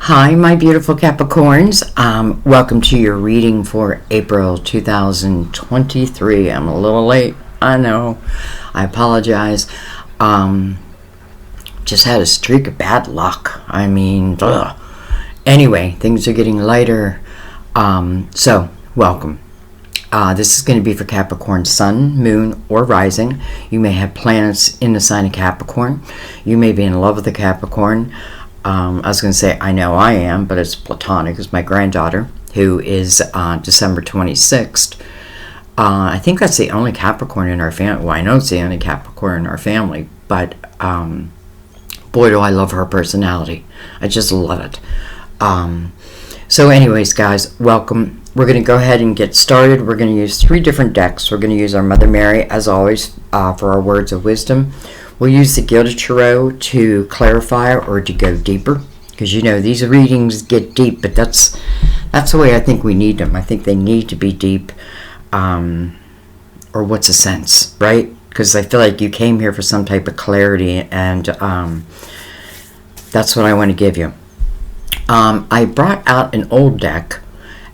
Hi, my beautiful Capricorns. Welcome to your reading for April 2023. I'm a little late. I know. I apologize. Just had a streak of bad luck. Anyway, things are getting lighter. So, welcome. This is going to be for Capricorn Sun, Moon, or Rising. You may have planets in the sign of Capricorn. You may be in love with a Capricorn. I was going to say, I know I am, but it's platonic. It's my granddaughter, who is December 26th. I think that's the only Capricorn in our family. Well, I know it's the only Capricorn in our family, but boy, do I love her personality. I just love it. So anyways, guys, welcome. We're going to go ahead and get started. We're going to use 3 different decks. We're going to use our Mother Mary, as always, for our words of wisdom. We'll use the Gilded Tarot to clarify or to go deeper, because you know these readings get deep, but that's the way I think we need them. I think they need to be deep, or what's a sense, right? Because I feel like you came here for some type of clarity, and that's what I want to give you. I brought out an old deck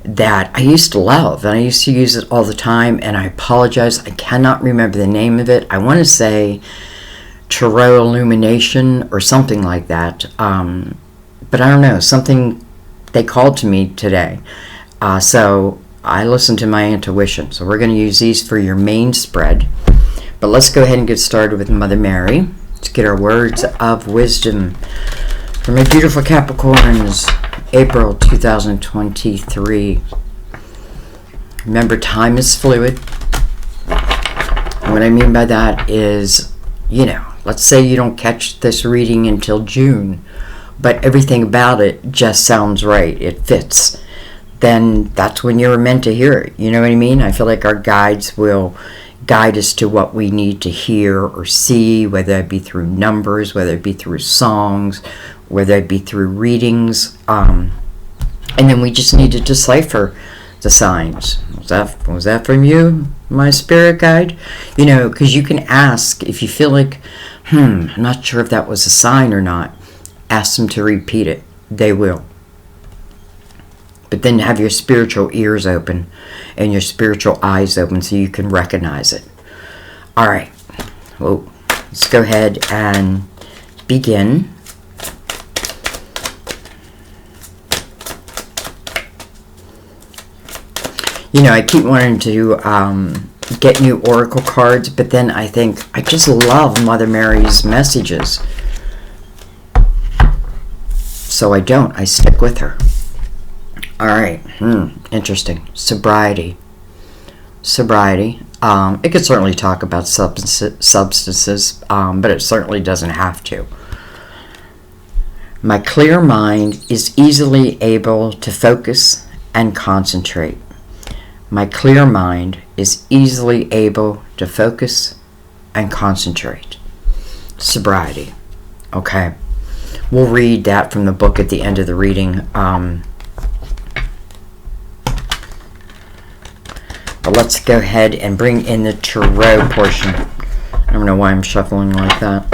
that I used to love, and I used to use it all the time, and I apologize, I cannot remember the name of it. I want to say Tarot Illumination or something like that, but I don't know, something they called to me today, so I listened to my intuition. So we're going to use these for your main spread, but let's go ahead and get started with Mother Mary to get our words of wisdom for my beautiful Capricorns, April 2023. Remember, time is fluid. What I mean by that is, you know, let's say you don't catch this reading until June, but everything about it just sounds right. It fits. Then that's when you're meant to hear it. You know what I mean? I feel like our guides will guide us to what we need to hear or see, whether it be through numbers, whether it be through songs, whether it be through readings. And then we just need to decipher the signs. Was that from you, my spirit guide? You know, because you can ask if you feel like, I'm not sure if that was a sign or not. Ask them to repeat it. They will. But then have your spiritual ears open and your spiritual eyes open so you can recognize it. All right. Well, let's go ahead and begin. You know, I keep wanting to get new oracle cards, but then I think I just love Mother Mary's messages. So I don't. I stick with her. All right. Interesting. Sobriety. It could certainly talk about substances, but it certainly doesn't have to. My clear mind is easily able to focus and concentrate. My clear mind is easily able to focus and concentrate. Sobriety. Okay. We'll read that from the book at the end of the reading. But let's go ahead and bring in the tarot portion. I don't know why I'm shuffling like that.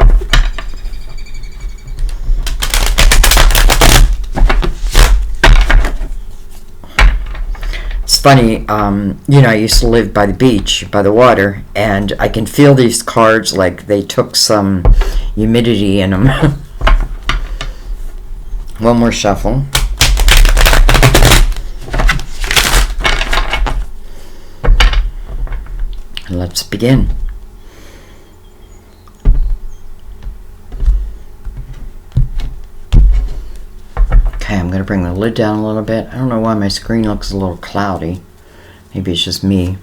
It's funny, you know, I used to live by the beach, by the water, and I can feel these cards like they took some humidity in them. One more shuffle. And let's begin. Okay, I'm going to bring the lid down a little bit. I don't know why my screen looks a little cloudy. Maybe it's just me.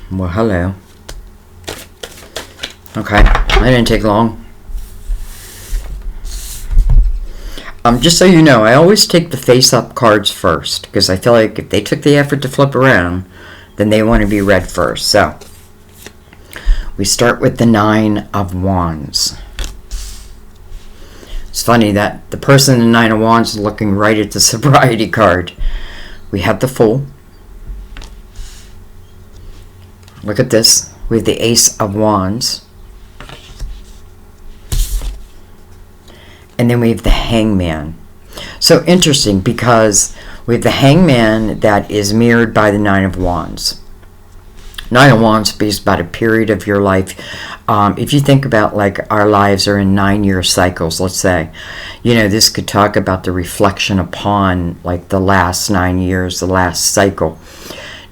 Well, hello. Okay, that didn't take long. Just so you know, I always take the face-up cards first, because I feel like if they took the effort to flip around, then they want to be read first. So, we start with the 9 of Wands. It's funny that the person in the 9 of Wands is looking right at the sobriety card. We have the Fool. Look at this. We have the Ace of Wands. And then we have the Hangman. So interesting, because we have the Hangman that is mirrored by the Nine of Wands. Nine of Wands speaks about a period of your life. If you think about, like, our lives are in 9-year cycles, let's say, this could talk about the reflection upon, like, the last 9 years, the last cycle.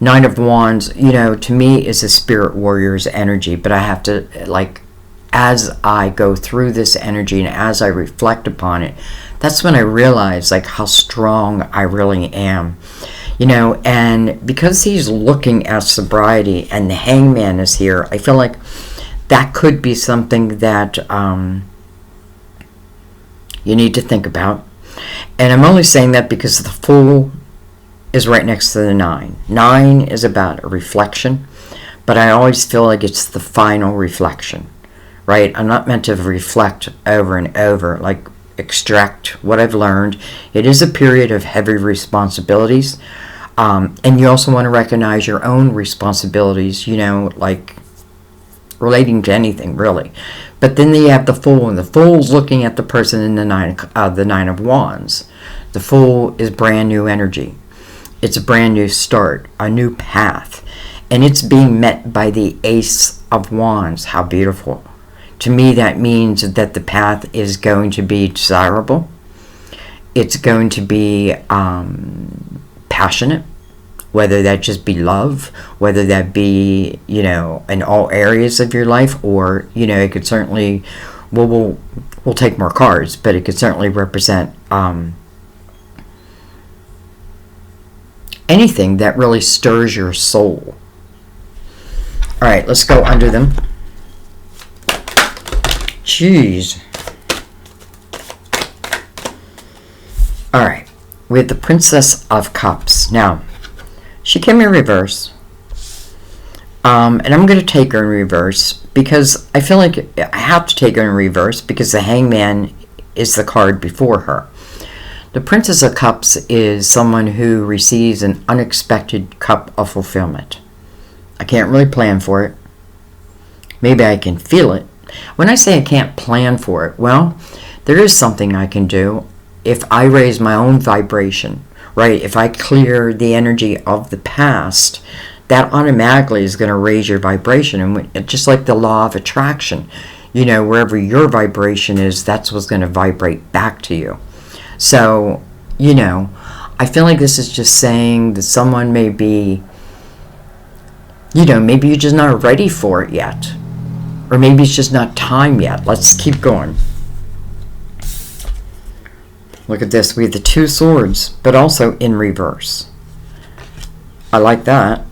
Nine of Wands, to me is a spirit warrior's energy, but I have to, like, as I go through this energy and as I reflect upon it, that's when I realize, like, how strong I really am. And because he's looking at sobriety and the Hangman is here, I feel like that could be something that you need to think about. And I'm only saying that because the Fool is right next to the 9. 9 is about a reflection, but I always feel like it's the final reflection, right? I'm not meant to reflect over and over, like extract what I've learned. It is a period of heavy responsibilities. And you also want to recognize your own responsibilities, like relating to anything, really. But then you have the Fool, and the Fool's looking at the person in the Nine of Wands. The Fool is brand new energy. It's a brand new start, a new path. And it's being met by the Ace of Wands. How beautiful. To me, that means that the path is going to be desirable. It's going to be passionate, whether that just be love, whether that be, in all areas of your life, or, it could certainly, we'll take more cards, but it could certainly represent anything that really stirs your soul. All right, let's go under them. Jeez. All right, we have the Princess of Cups. Now, she came in reverse, and I'm going to take her in reverse because I feel like I have to take her in reverse because the Hangman is the card before her. The Princess of Cups is someone who receives an unexpected cup of fulfillment. I can't really plan for it. Maybe I can feel it. When I say I can't plan for it, well, there is something I can do if I raise my own vibration, right? If I clear the energy of the past, that automatically is going to raise your vibration. And just like the law of attraction, wherever your vibration is, that's what's going to vibrate back to you. So, I feel like this is just saying that someone may be, maybe you're just not ready for it yet. Or maybe it's just not time yet. Let's keep going. Look at this. We have the Two Swords, but also in reverse. I like that.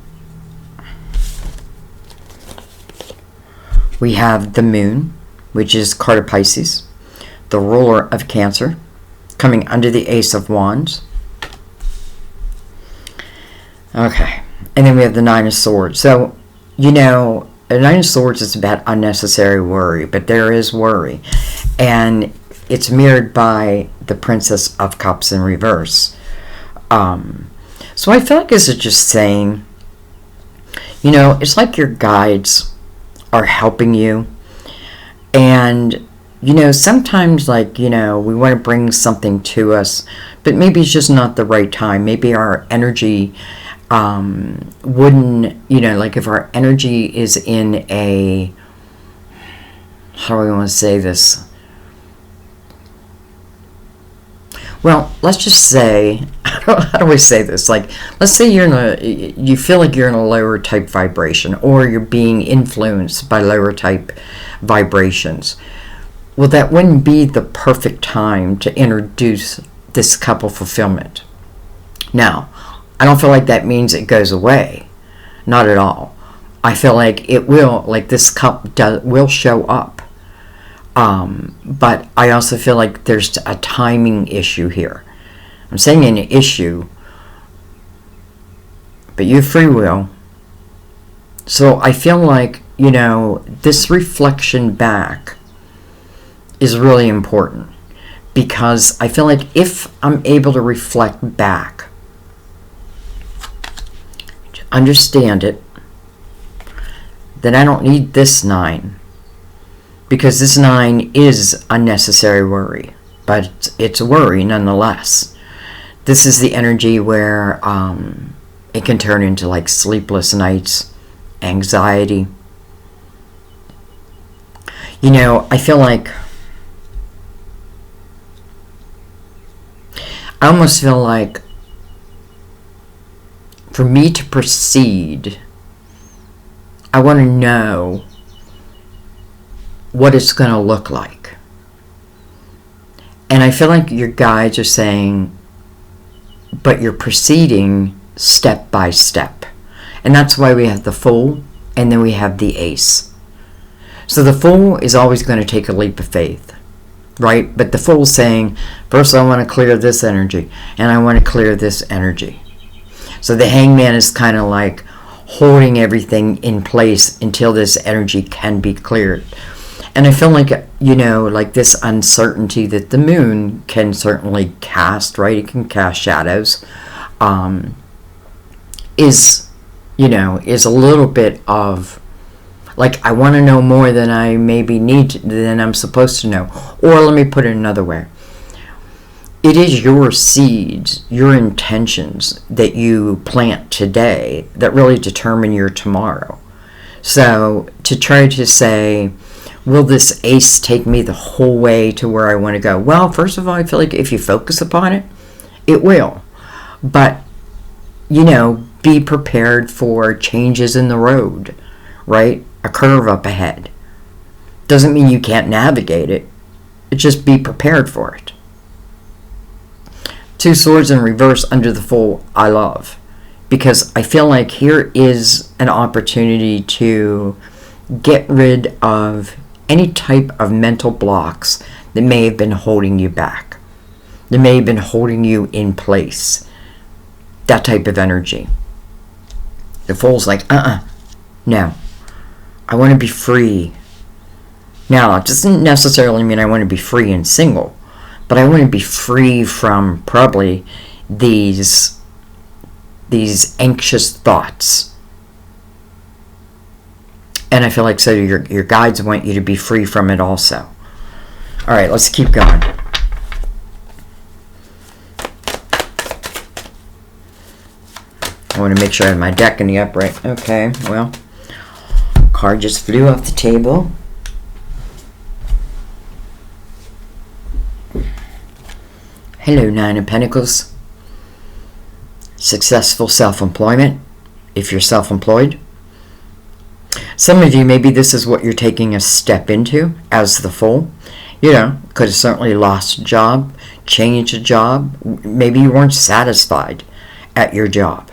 We have the Moon, which is card of Pisces, the ruler of Cancer, coming under the Ace of Wands. Okay. And then we have the Nine of Swords. So, the Nine of Swords is about unnecessary worry, but there is worry. And it's mirrored by the Princess of Cups in reverse. So I feel like this is just saying, it's like your guides are helping you. And, sometimes, like, we want to bring something to us, but maybe it's just not the right time. Maybe our energy wouldn't, like if our energy is in a, how do I want to say this? Well, let's just say, how do I say this? Like, let's say you feel like you're in a lower type vibration, or you're being influenced by lower type vibrations. Well, that wouldn't be the perfect time to introduce this cup of fulfillment. Now, I don't feel like that means it goes away. Not at all. I feel like it will, like this cup will show up. But I also feel like there's a timing issue here. I'm saying an issue, but you have free will. So I feel like, this reflection back is really important, because I feel like if I'm able to reflect back, understand it, then I don't need this 9, because this 9 is unnecessary worry, but it's worry nonetheless. This is the energy where it can turn into like sleepless nights, anxiety. You know, I feel like, I almost feel like for me to proceed, I want to know what it's going to look like. And I feel like your guides are saying, but you're proceeding step by step. And that's why we have the Fool and then we have the Ace. So the Fool is always going to take a leap of faith, right? But the Fool's saying, first I want to clear this energy and I want to clear this energy. So the Hangman is kind of like holding everything in place until this energy can be cleared. And I feel like, you know, like this uncertainty that the moon can certainly cast, right? It can cast shadows, is, you know, is a little bit of like, I want to know more than I maybe need to, than I'm supposed to know. Or let me put it another way. It is your seeds, your intentions that you plant today that really determine your tomorrow. So to try to say, will this Ace take me the whole way to where I want to go? Well, first of all, I feel like if you focus upon it, it will. But, you know, be prepared for changes in the road, right? A curve up ahead. Doesn't mean you can't navigate it. It just be prepared for it. Two Swords in reverse under the Fool, I love. Because I feel like here is an opportunity to get rid of any type of mental blocks that may have been holding you back. That may have been holding you in place. That type of energy. The Fool's like, no. I want to be free. Now, it doesn't necessarily mean I want to be free and single, but I want to be free from probably these anxious thoughts. And I feel like so your guides want you to be free from it also. All right, let's keep going. I want to make sure I have my deck in the upright. Okay, well, card just flew off the table. Hello, Nine of Pentacles. Successful self-employment, if you're self-employed. Some of you, maybe this is what you're taking a step into as the Fool. You know, could have certainly lost a job, changed a job. Maybe you weren't satisfied at your job.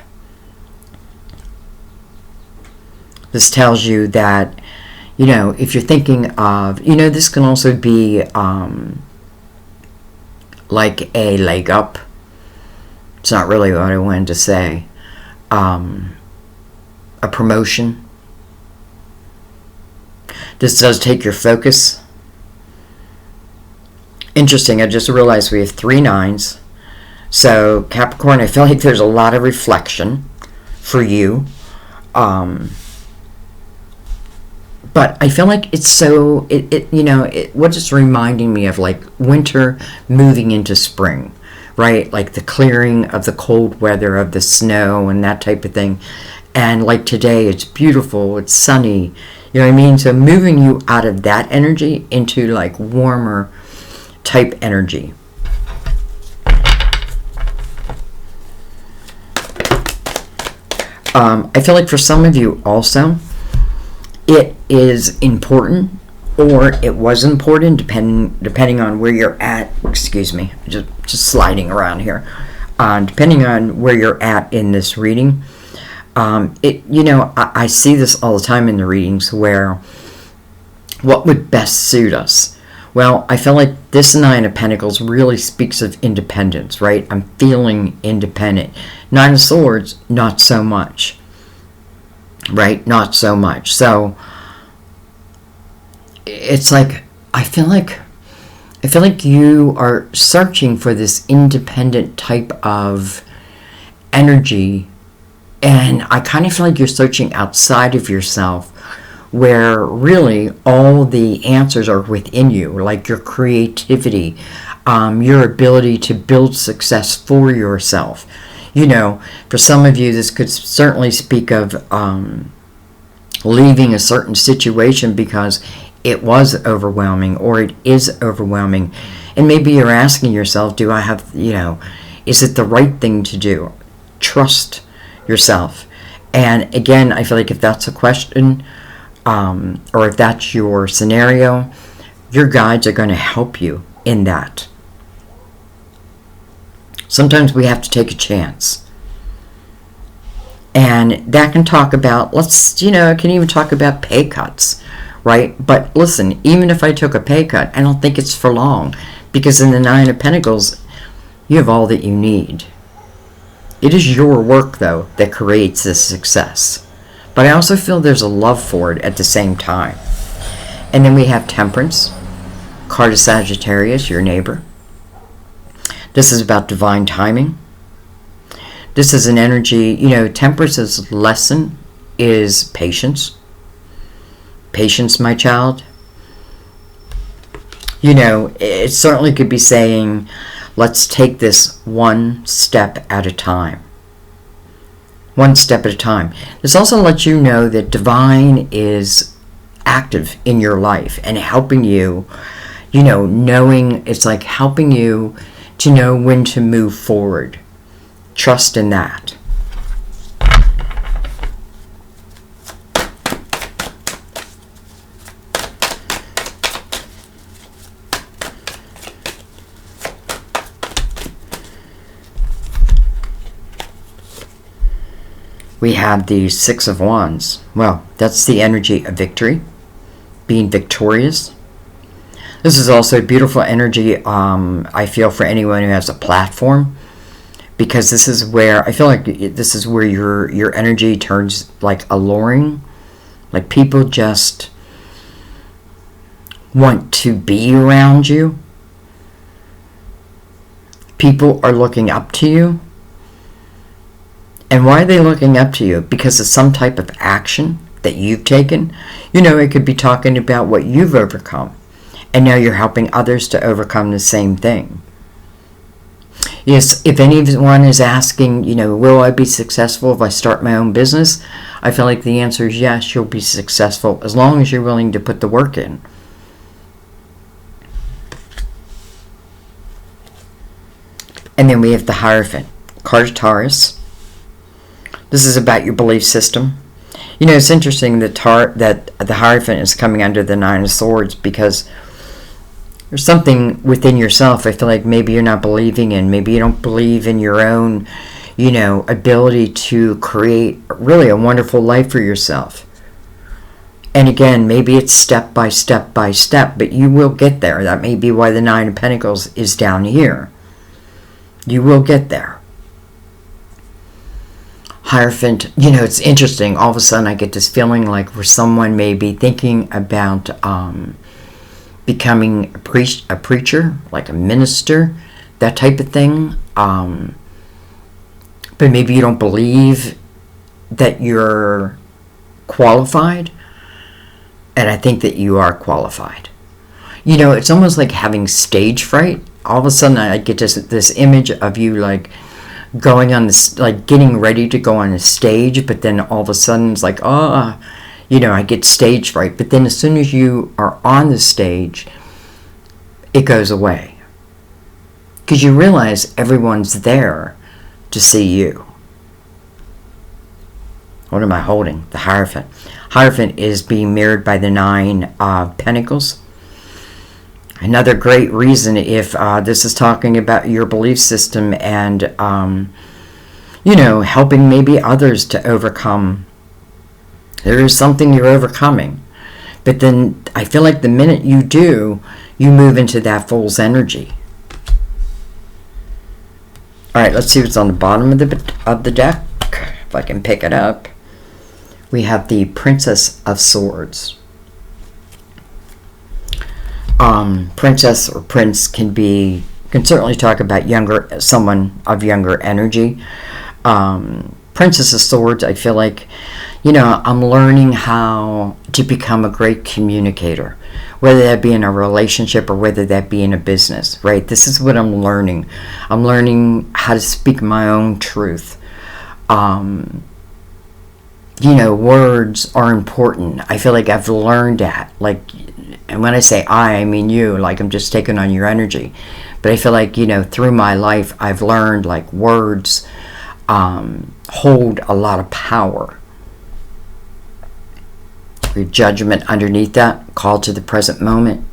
This tells you that, you know, if you're thinking of, you know, this can also be like a leg up. It's not really what I wanted to say. A promotion. This does take your focus. Interesting, I just realized we have 3 9s. So, Capricorn, I feel like there's a lot of reflection for you. But I feel like it's so, what it's reminding me of, like winter moving into spring, right? Like the clearing of the cold weather, of the snow and that type of thing. And like today, it's beautiful, it's sunny, you know what I mean? So moving you out of that energy into like warmer type energy. I feel like for some of you also, it is important, or it was important, depending on where you're at. Excuse me, just sliding around here. Depending on where you're at in this reading, I see this all the time in the readings where what would best suit us. Well, I feel like this Nine of Pentacles really speaks of independence, right? I'm feeling independent. Nine of Swords, not so much. Right? Not so much. So it's like I feel like you are searching for this independent type of energy, and I kind of feel like you're searching outside of yourself, where really all the answers are within you, like your creativity, your ability to build success for yourself. For some of you, this could certainly speak of leaving a certain situation because it was overwhelming or it is overwhelming. And maybe you're asking yourself, do I have, is it the right thing to do? Trust yourself. And again, I feel like if that's a question, or if that's your scenario, your guides are going to help you in that. Sometimes we have to take a chance. And that can talk about, it can even talk about pay cuts, right? But listen, even if I took a pay cut, I don't think it's for long. Because in the Nine of Pentacles, you have all that you need. It is your work, though, that creates this success. But I also feel there's a love for it at the same time. And then we have Temperance, card of Sagittarius, your neighbor. This is about divine timing. This is an energy, Temperance's lesson is patience. Patience, my child. It certainly could be saying, let's take this one step at a time. One step at a time. This also lets you know that divine is active in your life and helping you, knowing, it's like helping you to know when to move forward. Trust in that. We have the Six of Wands. Well, that's the energy of victory, being victorious. This is also beautiful energy, I feel, for anyone who has a platform, because this is where, I feel like this is where your energy turns like alluring. Like people just want to be around you. People are looking up to you. And why are they looking up to you? Because of some type of action that you've taken. It could be talking about what you've overcome. And now you're helping others to overcome the same thing. Yes, if anyone is asking, will I be successful if I start my own business? I feel like the answer is yes, you'll be successful as long as you're willing to put the work in. And then we have the Hierophant, card of Taurus. This is about your belief system. It's interesting that the Hierophant is coming under the Nine of Swords because there's something within yourself I feel like maybe you're not believing in. Maybe you don't believe in your own, ability to create really a wonderful life for yourself. And again, maybe it's step by step by step, but you will get there. That may be why the Nine of Pentacles is down here. You will get there. Hierophant, it's interesting. All of a sudden I get this feeling like where someone may be thinking about becoming a preacher, like a minister, that type of thing. But maybe you don't believe that you're qualified. And I think that you are qualified. It's almost like having stage fright. All of a sudden I get this image of you like going on this, like getting ready to go on a stage, but then all of a sudden it's like, I get stage fright. But then as soon as you are on the stage, it goes away. Because you realize everyone's there to see you. What am I holding? The Hierophant. Hierophant is being mirrored by the Nine of Pentacles. Another great reason if this is talking about your belief system and, helping maybe others to overcome. There is something you're overcoming. But then I feel like the minute you do, you move into that Fool's energy. All right, let's see what's on the bottom of the deck. If I can pick it up. We have the Princess of Swords. Princess or prince can certainly talk about someone of younger energy. Princess of Swords, I feel like, I'm learning how to become a great communicator, whether that be in a relationship or whether that be in a business, right? This is what I'm learning. I'm learning how to speak my own truth. Words are important. I feel like I've learned that. Like, and when I say I mean you, like I'm just taking on your energy. But I feel like, through my life, I've learned like words hold a lot of power. Your judgment underneath that, call to the present moment.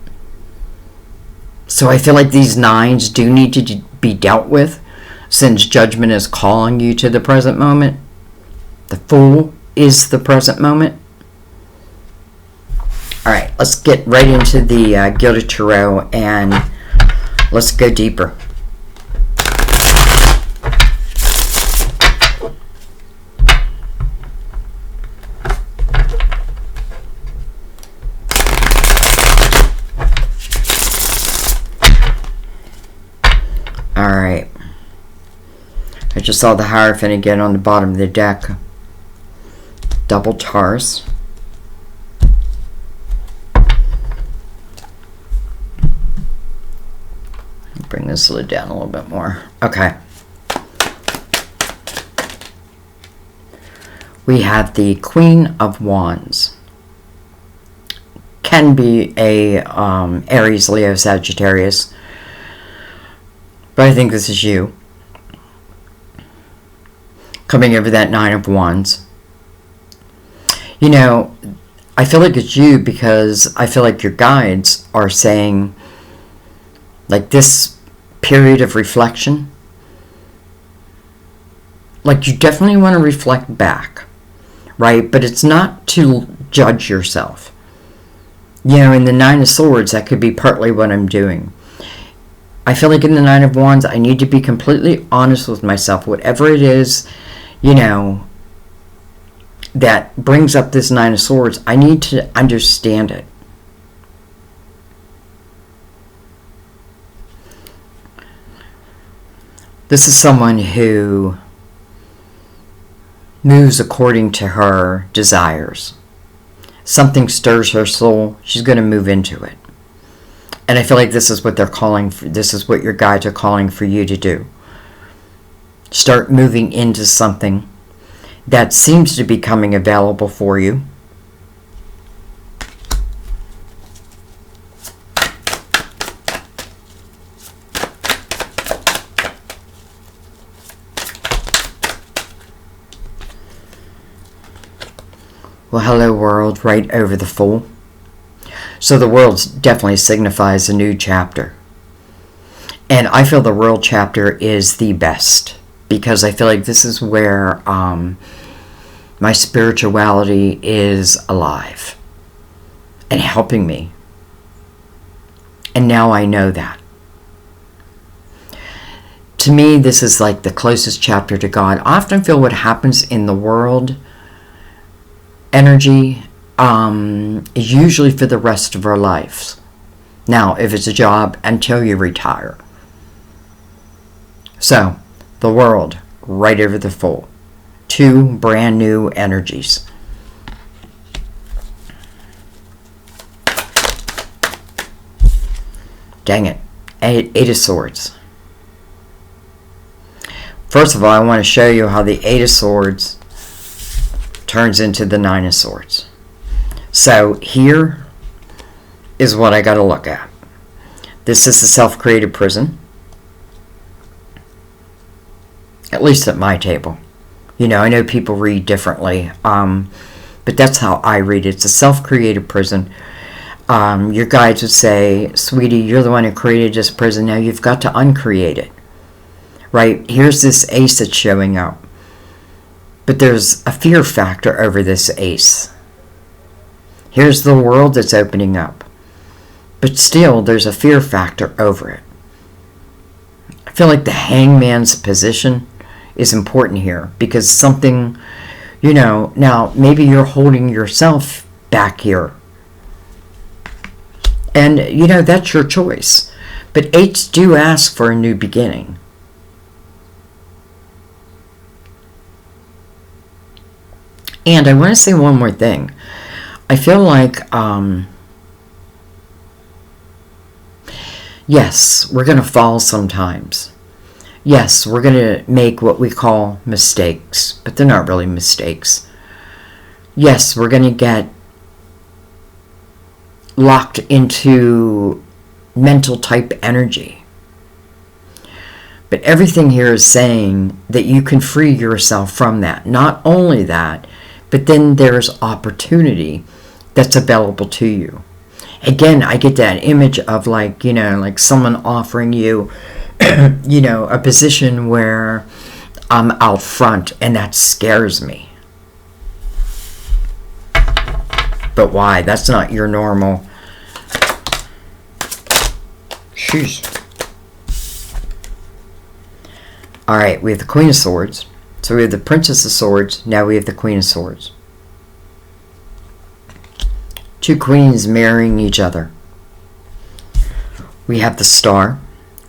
So I feel like these 9s do need to be dealt with, since judgment is calling you to the present moment. The Fool is the present moment. All right, let's get right into the Gilded Tarot and let's go deeper. Alright, I just saw the Hierophant again on the bottom of the deck. Double Taurus. Bring this lid down a little bit more. Okay. We have the Queen of Wands. Can be a Aries, Leo, Sagittarius. But I think this is you. Coming over that 9 of Wands. I feel like it's you because I feel like your guides are saying, like, this period of reflection, like, you definitely want to reflect back, right? But it's not to judge yourself. In the 9 of Swords, that could be partly what I'm doing. I feel like in the 9 of Wands, I need to be completely honest with myself. Whatever it is, that brings up this 9 of Swords, I need to understand it. This is someone who moves according to her desires. Something stirs her soul, she's going to move into it. And I feel like this is what they're calling for. This is what your guides are calling for you to do. Start moving into something that seems to be coming available for you. Well, hello world, right over the Fool. So the world definitely signifies a new chapter. And I feel the world chapter is the best, because I feel like this is where my spirituality is alive and helping me. And now I know that. To me, this is like the closest chapter to God. I often feel what happens in the world energy is usually for the rest of our lives. Now, if it's a job, until you retire. So, the world, right over the Fool. 2 brand new energies. Dang it. 8 of Swords. First of all, I want to show you how the 8 of Swords turns into the 9 of Swords. So here is what I got to look at. This is the self-created prison. At least at my table. I know people read differently. But that's how I read it. It's a self-created prison. Your guides would say, sweetie, you're the one who created this prison. Now you've got to uncreate it. Right? Here's this ace that's showing up. But there's a fear factor over this ace. Here's the world that's opening up. But still, there's a fear factor over it. I feel like the hangman's position is important here. Because something, now maybe you're holding yourself back here. And, that's your choice. But 8s do ask for a new beginning. And I want to say one more thing. I feel like, yes, we're going to fall sometimes. Yes, we're going to make what we call mistakes, but they're not really mistakes. Yes, we're going to get locked into mental type energy. But everything here is saying that you can free yourself from that. Not only that, but then there's opportunity that's available to you. Again, I get that image of like, like someone offering you, a position where I'm out front, and that scares me. But why? That's not your normal. Sheesh. Alright, we have the Queen of Swords. So we have the Princess of Swords. Now we have the Queen of Swords. Two queens marrying each other. We have the Star,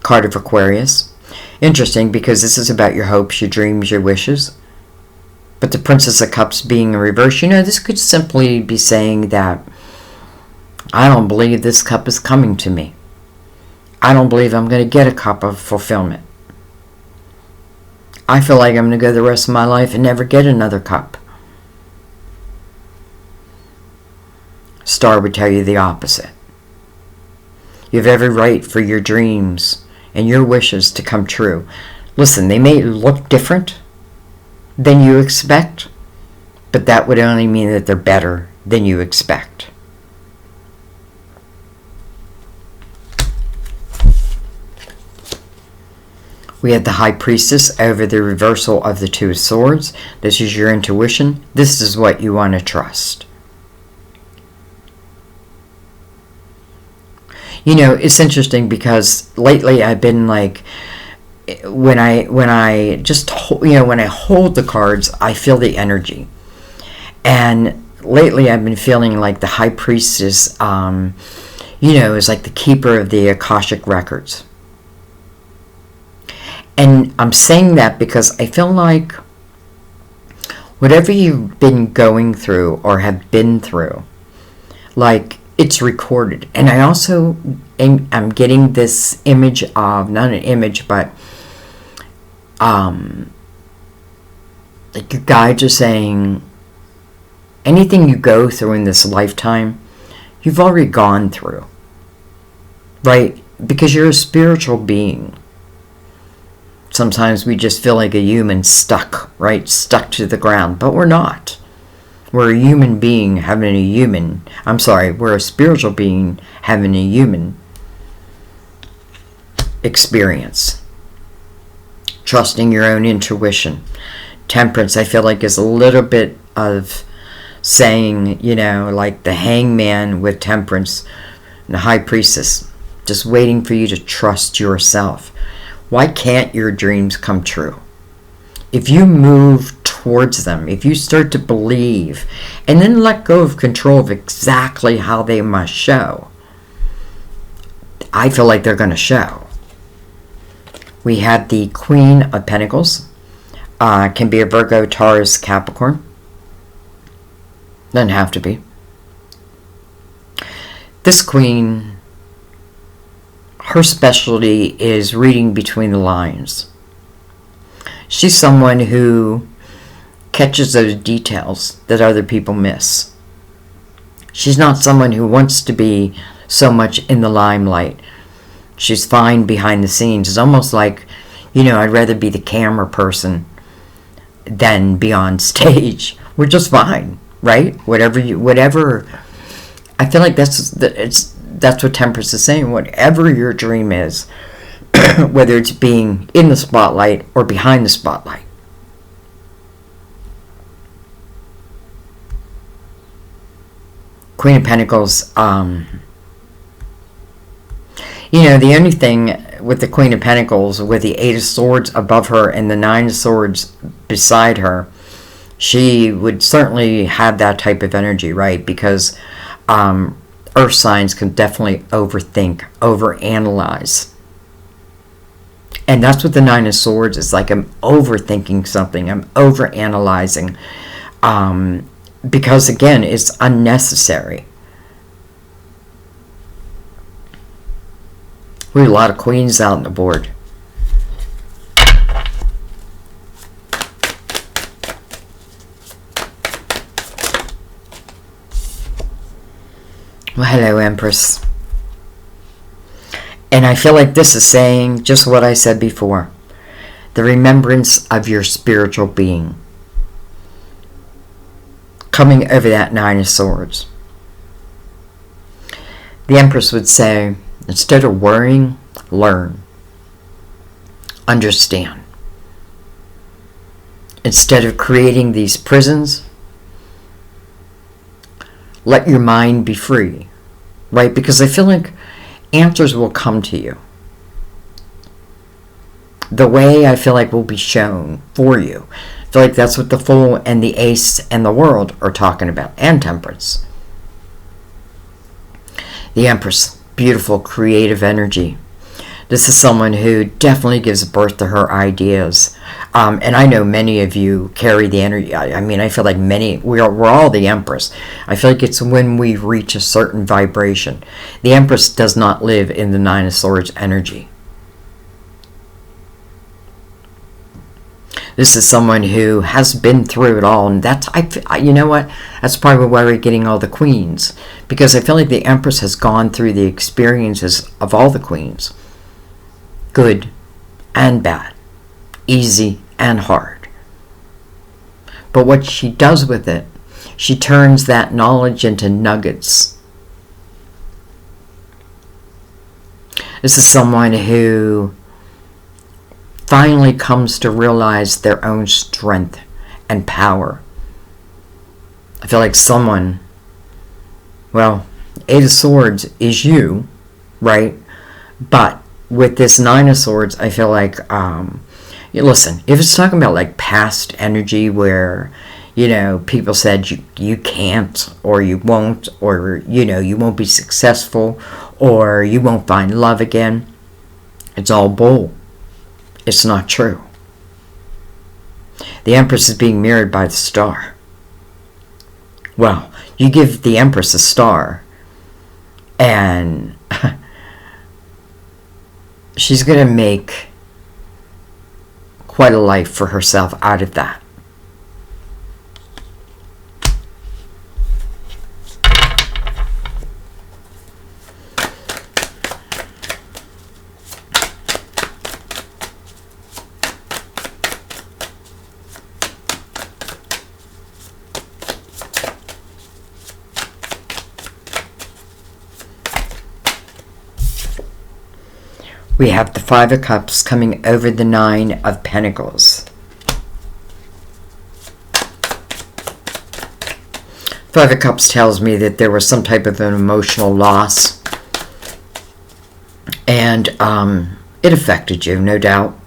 card of Aquarius. Interesting, because this is about your hopes, your dreams, your wishes. But the Princess of Cups being in reverse, this could simply be saying that I don't believe this cup is coming to me. I don't believe I'm going to get a cup of fulfillment. I feel like I'm going to go the rest of my life and never get another cup. Star would tell you the opposite. You have every right for your dreams and your wishes to come true. Listen, they may look different than you expect, but that would only mean that they're better than you expect. We have the High Priestess over the reversal of the Two of Swords. This is your intuition. This is what you want to trust. It's interesting because lately I've been like, when I hold the cards, I feel the energy. And lately I've been feeling like the High Priestess, is like the keeper of the Akashic records. And I'm saying that because I feel like whatever you've been going through or have been through, like, it's recorded. And I also am getting this image of, not an image, but like your guides are saying, anything you go through in this lifetime, you've already gone through, right? Because you're a spiritual being. Sometimes we just feel like a human stuck, right? Stuck to the ground, but we're not. We're a human being having a human. We're a spiritual being having a human experience. Trusting your own intuition. Temperance, I feel like, is a little bit of saying, like the Hangman with Temperance and the High Priestess. Just waiting for you to trust yourself. Why can't your dreams come true? If you move towards them, if you start to believe, and then let go of control of exactly how they must show, I feel like they're going to show. We had the Queen of Pentacles. Can be a Virgo, Taurus, Capricorn. Doesn't have to be. This Queen, her specialty is reading between the lines. She's someone who catches those details that other people miss. She's not someone who wants to be so much in the limelight. She's fine behind the scenes. It's almost like, I'd rather be the camera person than be on stage. We're just fine, right? Whatever. I feel like that's what Temperance is saying. Whatever your dream is, whether it's being in the spotlight or behind the spotlight. Queen of Pentacles, the only thing with the Queen of Pentacles, with the Eight of Swords above her and the Nine of Swords beside her, she would certainly have that type of energy, right? Because earth signs can definitely overthink, overanalyze. And that's what the Nine of Swords is like. I'm overthinking something. I'm overanalyzing. Because again, it's unnecessary. We have a lot of queens out on the board. Well, hello, Empress. And I feel like this is saying just what I said before. The remembrance of your spiritual being. Coming over that Nine of Swords. The Empress would say, instead of worrying, learn. Understand. Instead of creating these prisons, let your mind be free. Right? Because I feel like answers will come to you. The way I feel like will be shown for you. I feel like that's what the Fool and the Ace and the World are talking about. And Temperance. The Empress. Beautiful, creative energy. This is someone who definitely gives birth to her ideas. And I know many of you carry the energy. I mean, I feel like we're all the Empress. I feel like it's when we reach a certain vibration. The Empress does not live in the Nine of Swords energy. This is someone who has been through it all, and that's, you know what? That's probably why we're getting all the queens, because I feel like the Empress has gone through the experiences of all the queens, good and bad, easy and hard. But what she does with it, she turns that knowledge into nuggets. This is someone who finally comes to realize their own strength and power. I feel like someone, well, Eight of Swords is you, right? But with this Nine of Swords, I feel like, listen, if it's talking about like past energy where, you know, people said you can't, or you won't, or, you know, you won't be successful, or you won't find love again, it's all bull. It's not true. The Empress is being mirrored by the star. Well, you give the Empress a star, and she's going to make quite a life for herself out of that. We have the Five of Cups coming over the Nine of Pentacles. Five of Cups tells me that there was some type of an emotional loss. And it affected you, no doubt.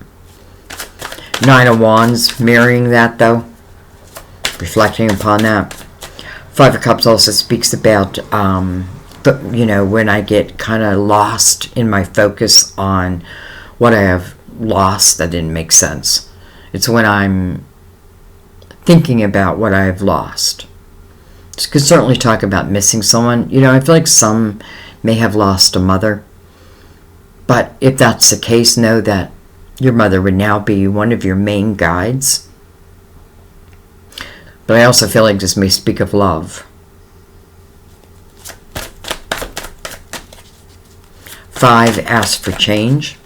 Nine of Wands mirroring that, though. Reflecting upon that. Five of Cups also speaks about you know, when I get kind of lost in my focus on what I have lost that didn't make sense. It's when I'm thinking about what I have lost. You could certainly talk about missing someone. You know, I feel like some may have lost a mother. But if that's the case, know that your mother would now be one of your main guides. But I also feel like this may speak of love. Five asks for change.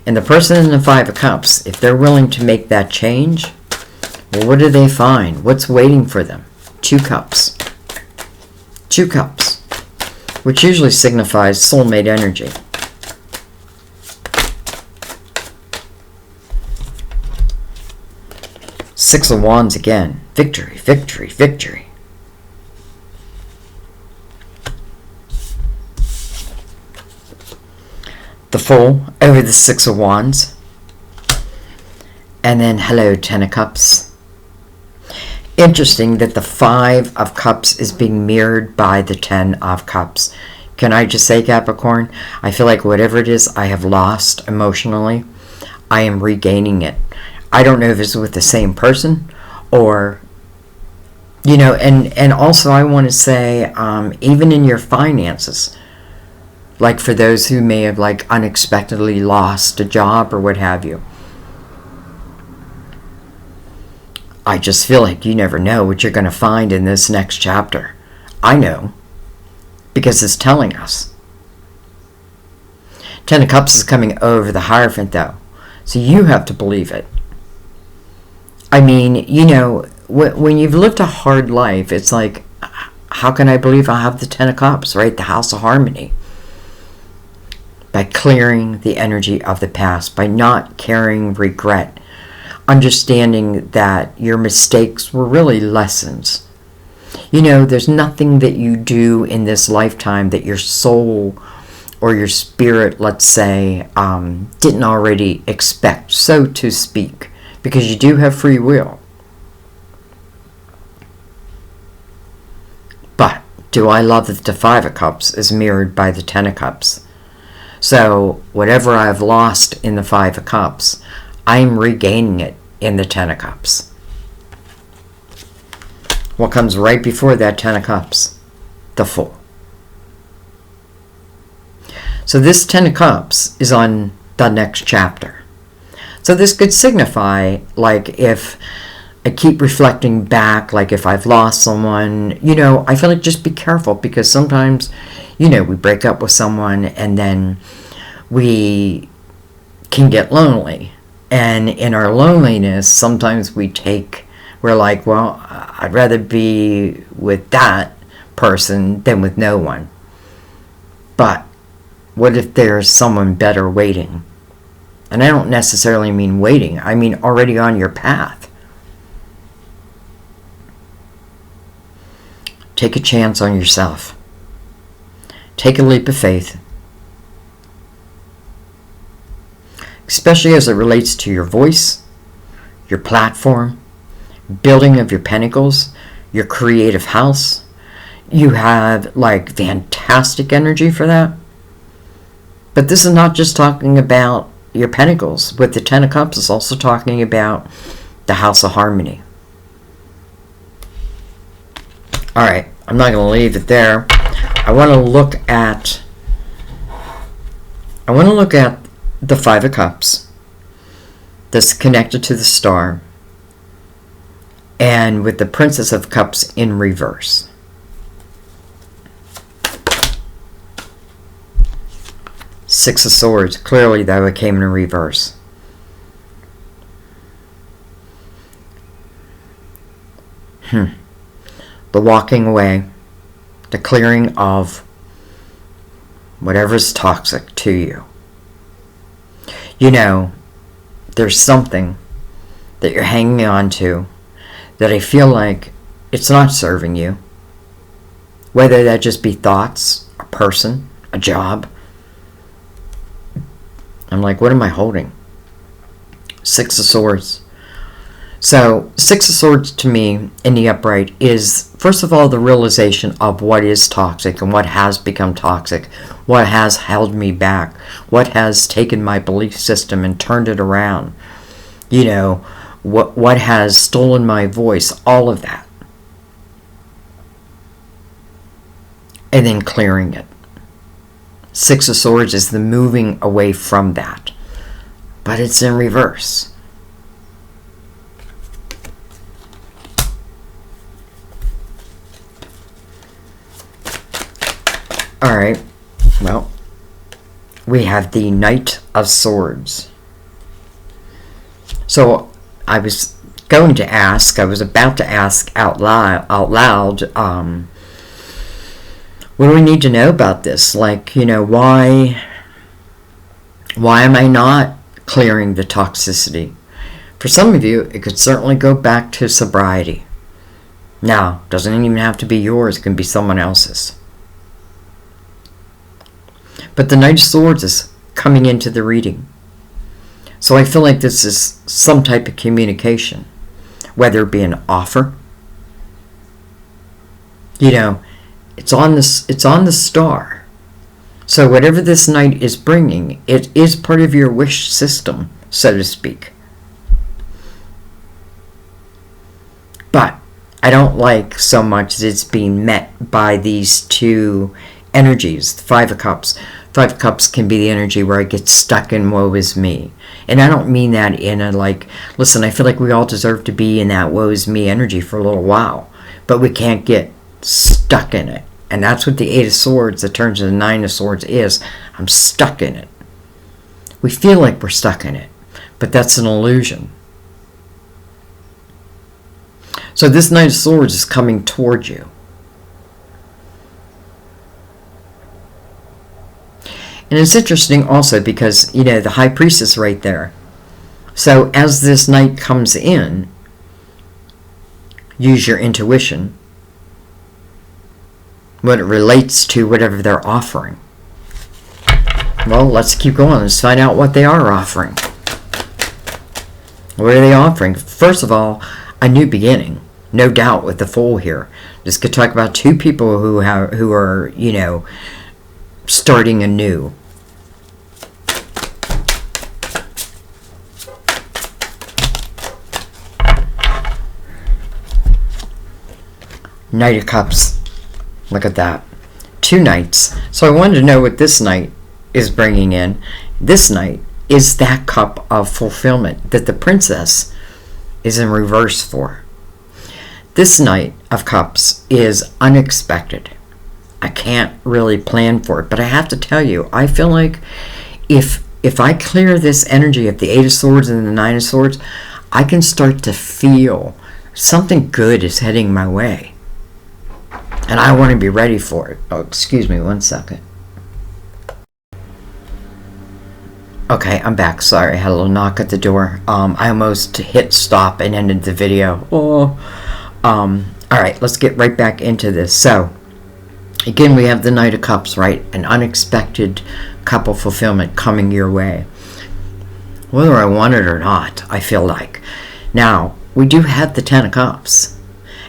And the person in the Five of Cups, if they're willing to make that change, well, what do they find? What's waiting for them? Two Cups. Two Cups, which usually signifies soulmate energy. Six of Wands again. Victory, victory, victory. The Fool over the Six of Wands. And then, hello, Ten of Cups. Interesting that the Five of Cups is being mirrored by the Ten of Cups. Can I just say, Capricorn, I feel like whatever it is I have lost emotionally, I am regaining it. I don't know if it's with the same person or You know, and also I want to say, even in your finances, like for those who may have like unexpectedly lost a job or what have you, I just feel like you never know what you're going to find in this next chapter. I know, because it's telling us. Ten of Cups is coming over the Hierophant, though, so you have to believe it. I mean, you know, when you've lived a hard life, it's like, how can I believe I have the Ten of Cups, right? The House of Harmony. By clearing the energy of the past, by not carrying regret, understanding that your mistakes were really lessons. You know, there's nothing that you do in this lifetime that your soul or your spirit, let's say, didn't already expect, so to speak, because you do have free will. But do I love that the Five of Cups is mirrored by the Ten of Cups? So whatever I've lost in the Five of Cups, I'm regaining it in the Ten of Cups. What comes right before that Ten of Cups? The Fool. So this Ten of Cups is on the next chapter. So this could signify, like, if I keep reflecting back, like if I've lost someone, you know, I feel like just be careful, because sometimes, you know, we break up with someone and then we can get lonely. And in our loneliness, sometimes we're like, well, I'd rather be with that person than with no one. But what if there's someone better waiting? And I don't necessarily mean waiting. I mean already on your path. Take a chance on yourself. Take a leap of faith. Especially as it relates to your voice, your platform, building of your pentacles, your creative house. You have like fantastic energy for that. But this is not just talking about your pentacles. With the Ten of Cups, it's also talking about the House of Harmony. Alright, I'm not going to leave it there. I want to look at the Five of Cups that's connected to the star, and with the Princess of Cups in reverse. Six of Swords. Clearly, though, it came in reverse. The walking away, the clearing of whatever's toxic to you. You know, there's something that you're hanging on to that I feel like it's not serving you. Whether that just be thoughts, a person, a job. I'm like, what am I holding? Six of Swords. So, Six of Swords to me in the upright is, first of all, the realization of what is toxic and what has become toxic, what has held me back, what has taken my belief system and turned it around. You know, what has stolen my voice, all of that. And then clearing it. Six of Swords is the moving away from that. But it's in reverse. Alright, well, we have the Knight of Swords. So, I was about to ask out loud, what do we need to know about this? Like, you know, why am I not clearing the toxicity? For some of you, it could certainly go back to sobriety. Now, doesn't even have to be yours, it can be someone else's. But the Knight of Swords is coming into the reading. So I feel like this is some type of communication. Whether it be an offer. You know, it's on the star. So whatever this Knight is bringing, it is part of your wish system, so to speak. But I don't like so much that it's being met by these two energies. The Five of Cups. Five of Cups can be the energy where I get stuck in woe is me. And I don't mean that in a like, listen, I feel like we all deserve to be in that woe is me energy for a little while. But we can't get stuck in it. And that's what the Eight of Swords that turns into the Nine of Swords is. I'm stuck in it. We feel like we're stuck in it. But that's an illusion. So this Knight of Swords is coming towards you. And it's interesting also because, you know, the High Priestess right there. So as this Knight comes in, use your intuition when it relates to whatever they're offering. Well, let's keep going. Let's find out what they are offering. What are they offering? First of all, a new beginning. No doubt with the Fool here. This could talk about two people who are, you know, starting anew. Knight of Cups. Look at that. Two Knights. So I wanted to know what this Knight is bringing in. This Knight is that cup of fulfillment that the Princess is in reverse for. This Knight of Cups is unexpected. I can't really plan for it, but I have to tell you, I feel like if I clear this energy of the Eight of Swords and the Nine of Swords, I can start to feel something good is heading my way. And I want to be ready for it. Oh, excuse me, one second. Okay, I'm back. Sorry, I had a little knock at the door. I almost hit stop and ended the video. Alright, let's get right back into this. So, again, we have the Knight of Cups, right? An unexpected couple fulfillment coming your way. Whether I want it or not, I feel like. Now, we do have the Ten of Cups.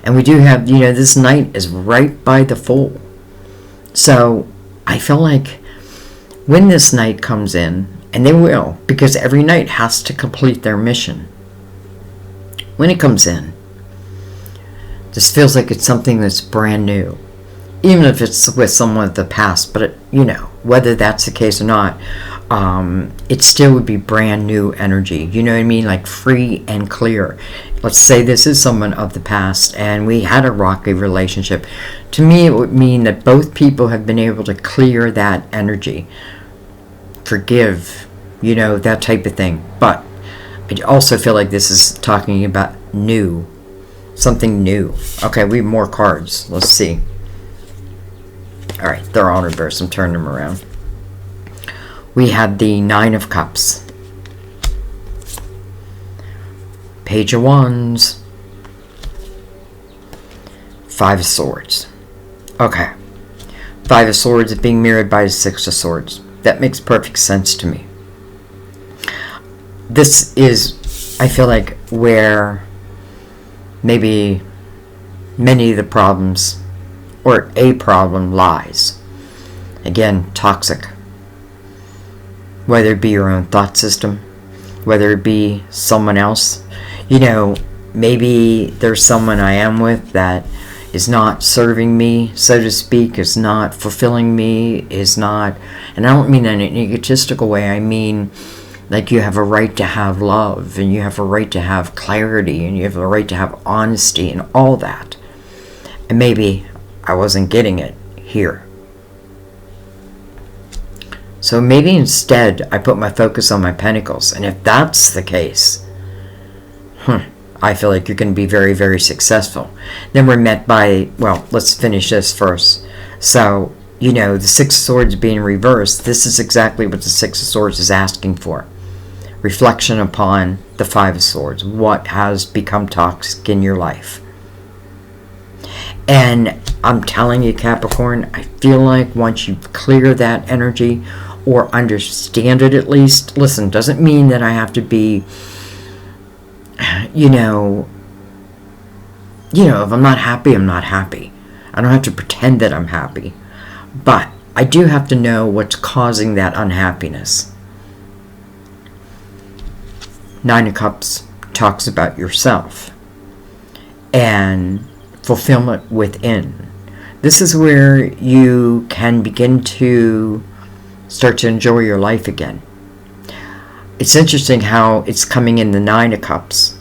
And we do have, you know, this Knight is right by the Fool. So, I feel like when this Knight comes in, and they will, because every Knight has to complete their mission. When it comes in, this feels like it's something that's brand new. Even if it's with someone of the past, but, you know, whether that's the case or not, it still would be brand new energy. You know what I mean? Like free and clear. Let's say this is someone of the past and we had a rocky relationship. To me, it would mean that both people have been able to clear that energy. Forgive, you know, that type of thing. But I also feel like this is talking about new. Something new. Okay, we have more cards. Let's see. Alright, they're all in reverse. I'm turning them around. We have the Nine of Cups. Page of Wands. Five of Swords. Okay. Five of Swords being mirrored by the Six of Swords. That makes perfect sense to me. This is, I feel like, where maybe many of the problems, or a problem, lies. Again, toxic. Whether it be your own thought system, whether it be someone else. You know, maybe there's someone I am with that is not serving me, so to speak, is not fulfilling me, is not, and I don't mean that in an egotistical way, I mean like you have a right to have love, and you have a right to have clarity, and you have a right to have honesty, and all that. And maybe I wasn't getting it here. So maybe instead I put my focus on my pentacles. And if that's the case, I feel like you're going to be very, very successful. Then we're met by, well, let's finish this first. So, you know, the Six of Swords being reversed, this is exactly what the Six of Swords is asking for. Reflection upon the Five of Swords. What has become toxic in your life? And I'm telling you, Capricorn, I feel like once you clear that energy, or understand it at least, listen, doesn't mean that I have to be, you know, if I'm not happy, I'm not happy. I don't have to pretend that I'm happy. But I do have to know what's causing that unhappiness. Nine of Cups talks about yourself. And fulfillment within. This is where you can begin to start to enjoy your life again. It's interesting how it's coming in the Nine of Cups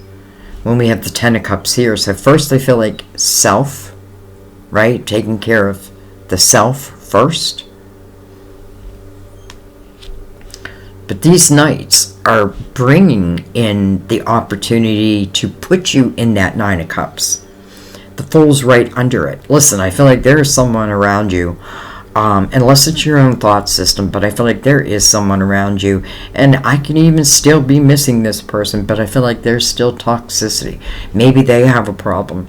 when we have the Ten of Cups here. So first I feel like self, right? Taking care of the self first. But these Knights are bringing in the opportunity to put you in that Nine of Cups. The Fool's right under it. Listen, I feel like there is someone around you, unless it's your own thought system, but I feel like there is someone around you, and I can even still be missing this person, but I feel like there's still toxicity. Maybe they have a problem.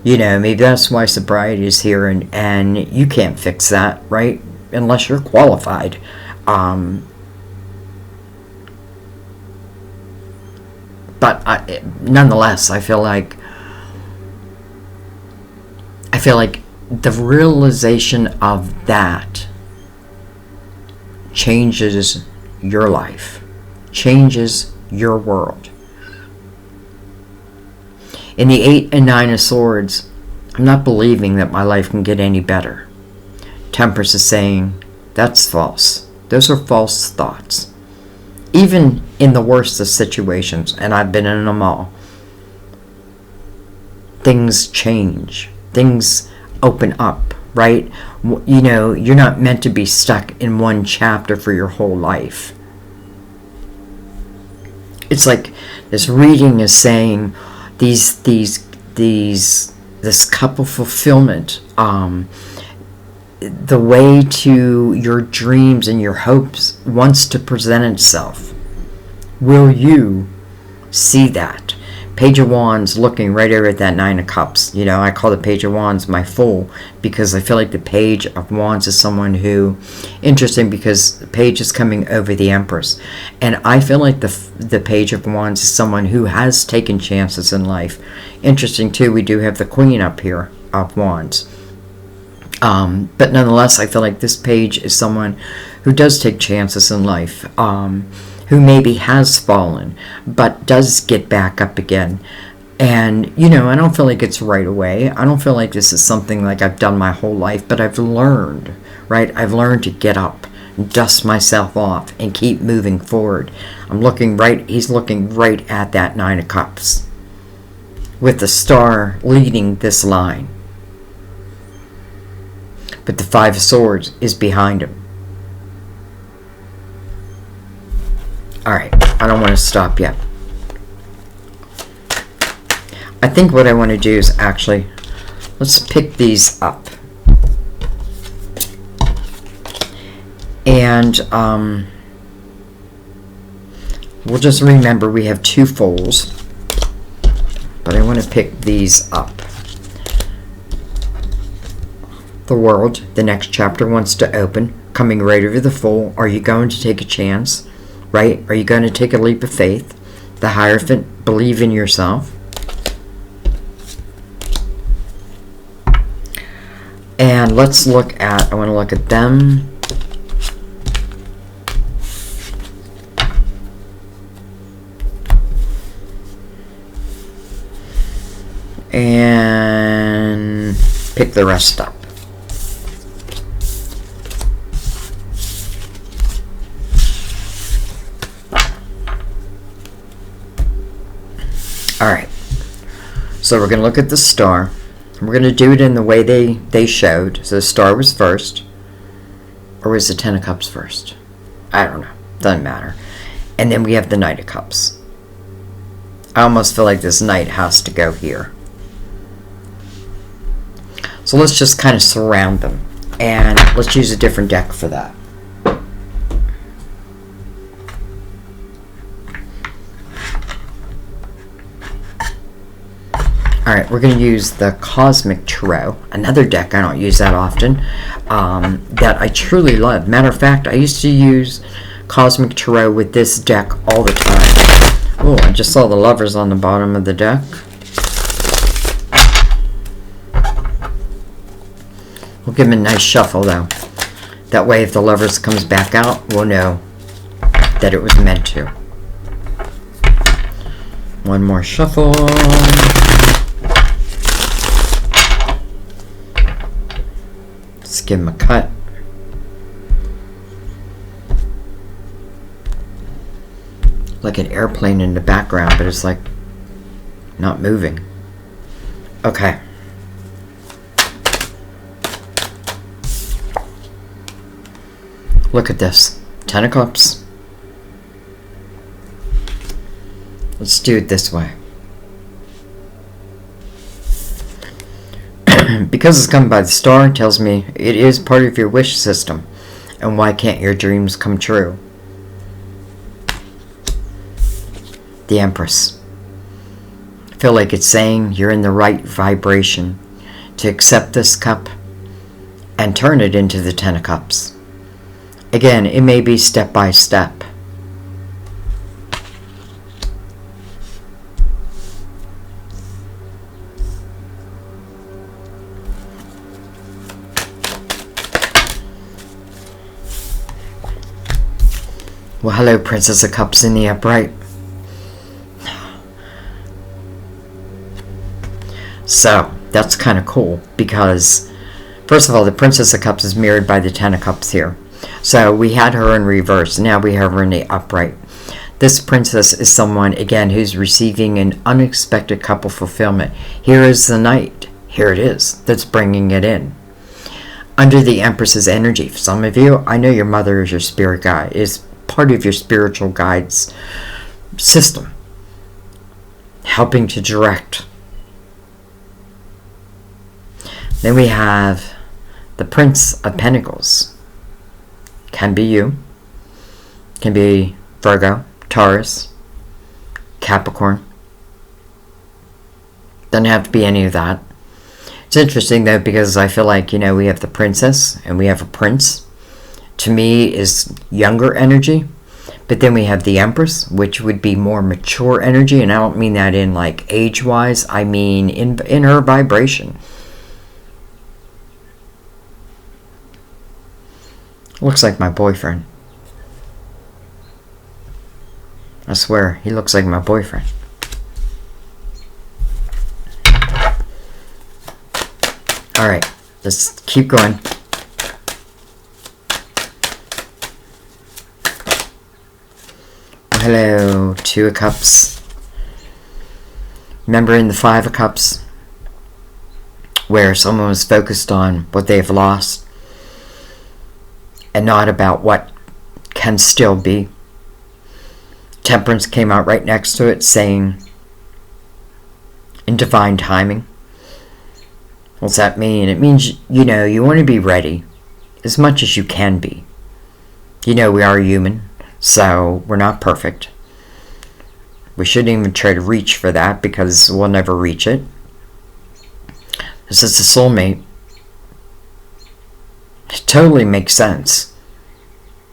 You know, maybe that's why sobriety is here, and you can't fix that, right? Unless you're qualified. But nonetheless, I feel like the realization of that changes your life, changes your world. In the 8 and 9 of Swords, I'm not believing that my life can get any better. Temperance is saying, that's false. Those are false thoughts. Even in the worst of situations, and I've been in them all, things change. Things open up, right? You know, you're not meant to be stuck in one chapter for your whole life. It's like this reading is saying this cup of fulfillment, the way to your dreams and your hopes wants to present itself. Will you see that? Page of Wands looking right over at that Nine of Cups. You know, I call the Page of Wands my Fool because I feel like the Page of Wands is someone who, interesting because the Page is coming over the Empress. And I feel like the Page of Wands is someone who has taken chances in life. Interesting too, we do have the Queen up here of Wands. But nonetheless, I feel like this page is someone who does take chances in life, who maybe has fallen, but does get back up again. And, you know, I don't feel like it's right away. I don't feel like this is something like I've done my whole life, but I've learned, right? I've learned to get up, dust myself off, and keep moving forward. He's looking right at that Nine of Cups, with the Star leading this line. But the Five of Swords is behind him. Alright, I don't want to stop yet. I think what I want to do is actually, let's pick these up. And we'll just remember we have two Fools. But I want to pick these up. The World, the next chapter wants to open, coming right over the Fool. Are you going to take a chance? Right? Are you going to take a leap of faith? The Hierophant, believe in yourself. And let's look at, I want to look at them. And pick the rest up. Alright, so we're going to look at the Star. We're going to do it in the way they showed. So the Star was first. Or was the Ten of Cups first? I don't know. Doesn't matter. And then we have the Knight of Cups. I almost feel like this Knight has to go here. So let's just kind of surround them. And let's use a different deck for that. Alright, we're going to use the Cosmic Tarot, another deck I don't use that often, that I truly love. Matter of fact, I used to use Cosmic Tarot with this deck all the time. Oh, I just saw the Lovers on the bottom of the deck. We'll give them a nice shuffle though. That way if the Lovers comes back out, we'll know that it was meant to. One more shuffle. give him a cut. Like an airplane in the background, but it's like not moving. Okay. Look at this. 10 of Cups. Let's do it this way. Because it's come by the star, it tells me it is part of your wish system. And why can't your dreams come true? The Empress. I feel like it's saying you're in the right vibration to accept this cup and turn it into the 10 of Cups. Again, it may be step by step. Well, hello, Princess of Cups in the upright. So, that's kind of cool because, first of all, the Princess of Cups is mirrored by the 10 of Cups here. So, we had her in reverse. Now we have her in the upright. This princess is someone, again, who's receiving an unexpected couple fulfillment. Here is the knight. Here it is. That's bringing it in. Under the Empress's energy. For some of you, I know your mother is your spirit guide. Is part of your spiritual guide's system. Helping to direct. Then we have the Prince of Pentacles. Can be you. Can be Virgo, Taurus, Capricorn. Doesn't have to be any of that. It's interesting though because I feel like, you know, we have the princess and we have a prince. To me is younger energy. But then we have the Empress, which would be more mature energy. And I don't mean that in like age-wise. I mean in her vibration. Looks like my boyfriend. I swear, he looks like my boyfriend. Alright, let's keep going. Hello, 2 of Cups. Remember in the 5 of Cups, where someone was focused on what they've lost and not about what can still be. Temperance came out right next to it saying, in divine timing. What's that mean? It means, you know, you want to be ready as much as you can be. You know, we are human, so we're not perfect. We shouldn't even try to reach for that because we'll never reach it. This is a soulmate. It totally makes sense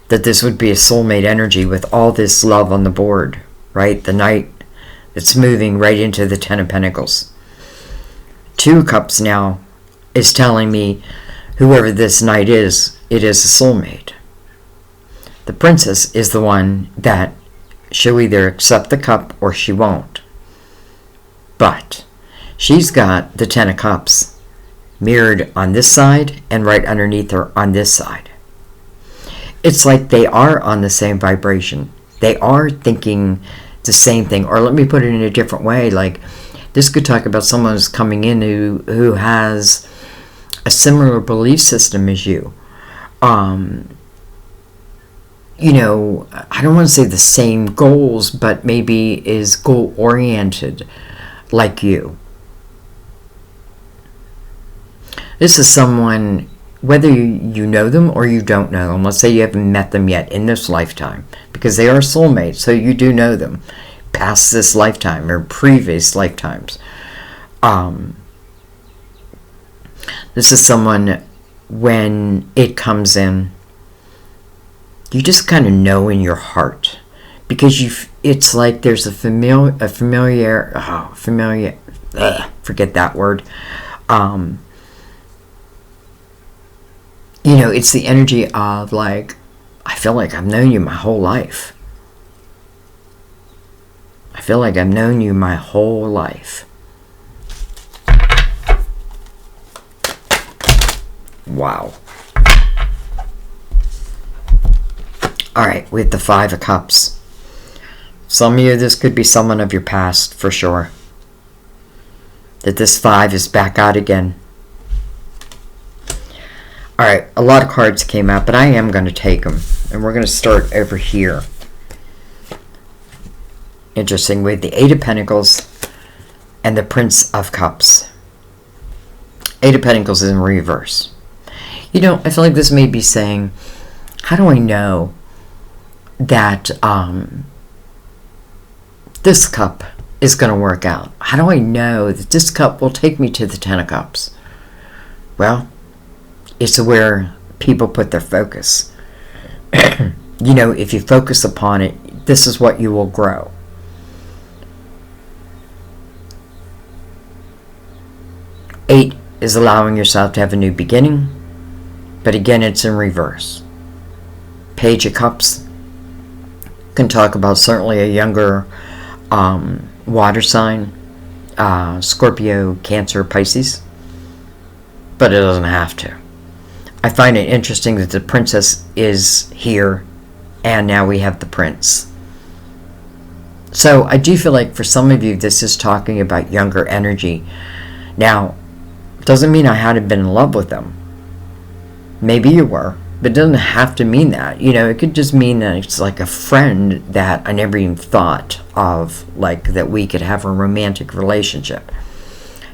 that this would be a soulmate energy with all this love on the board, right? The Knight that's moving right into the 10 of Pentacles. 2 of Cups now is telling me whoever this Knight is, it is a soulmate. The Princess is the one that she'll either accept the cup or she won't. But she's got the 10 of Cups mirrored on this side and right underneath her on this side. It's like they are on the same vibration. They are thinking the same thing. Or let me put it in a different way. Like, this could talk about someone who's coming in who has a similar belief system as you. You know, I don't want to say the same goals, but maybe is goal-oriented like you. This is someone, whether you know them or you don't know them, let's say you haven't met them yet in this lifetime, because they are soulmates, so you do know them past this lifetime or previous lifetimes. This is someone, when it comes in, you just kind of know in your heart, because it's like there's forget that word. You know, it's the energy of like, I feel like I've known you my whole life. I feel like I've known you my whole life. Wow. Alright, with the Five of Cups. Some of you, this could be someone of your past, for sure. That this 5 is back out again. Alright, a lot of cards came out, but I am going to take them. And we're going to start over here. Interesting, with the 8 of Pentacles and the Prince of Cups. 8 of Pentacles is in reverse. You know, I feel like this may be saying, how do I know that this cup is going to work out? How do I know that this cup will take me to the 10 of Cups? Well, it's where people put their focus. You know, if you focus upon it, this is what you will grow. Eight is allowing yourself to have a new beginning, but again, it's in reverse. Page of Cups can talk about certainly a younger water sign, Scorpio, Cancer, Pisces, but it doesn't have to. I find it interesting that the princess is here, and now we have the prince. So I do feel like for some of you, this is talking about younger energy. Now, doesn't mean I hadn't been in love with them. Maybe you were, but it doesn't have to mean that. You know, it could just mean that it's like a friend that I never even thought of, like that we could have a romantic relationship.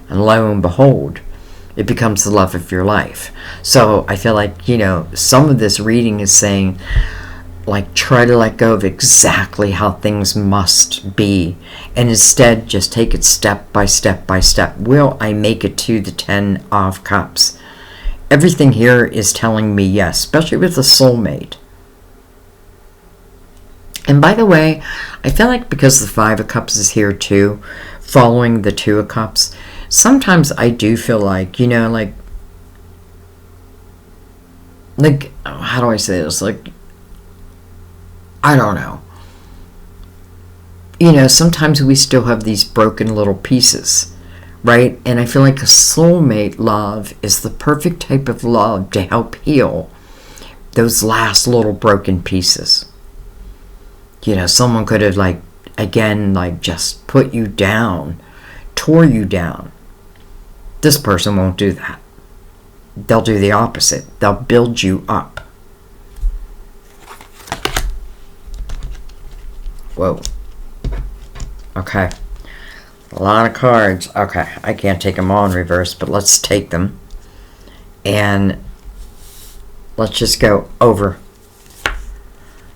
And lo and behold, it becomes the love of your life. So I feel like, you know, some of this reading is saying, like, try to let go of exactly how things must be, and instead just take it step by step by step. Will I make it to the 10 of Cups? Everything here is telling me yes, especially with the soulmate. And by the way, I feel like because the 5 of Cups is here too, following the 2 of Cups, sometimes I do feel like, you know, like, how do I say this? Like, I don't know. You know, sometimes we still have these broken little pieces, right? And I feel like a soulmate love is the perfect type of love to help heal those last little broken pieces. You know, someone could have, like, again, like, just put you down, tore you down. This person won't do that. They'll do the opposite. They'll build you up. Whoa. Okay. A lot of cards. Okay, I can't take them all in reverse, but let's take them. And let's just go over.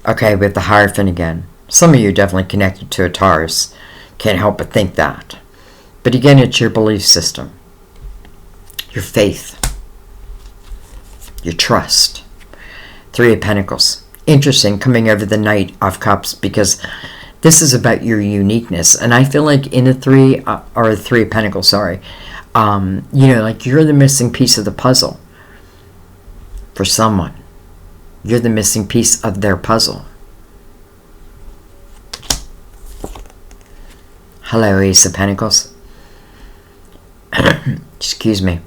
Okay, with the Hierophant again. Some of you are definitely connected to a Taurus. Can't help but think that. But again, it's your belief system. Your faith. Your trust. 3 of Pentacles. Interesting, coming over the Knight of Cups, because this is about your uniqueness. And I feel like in the 3 of Pentacles, sorry, you know, like you're the missing piece of the puzzle for someone. You're the missing piece of their puzzle. Hello, Ace of Pentacles. Excuse me.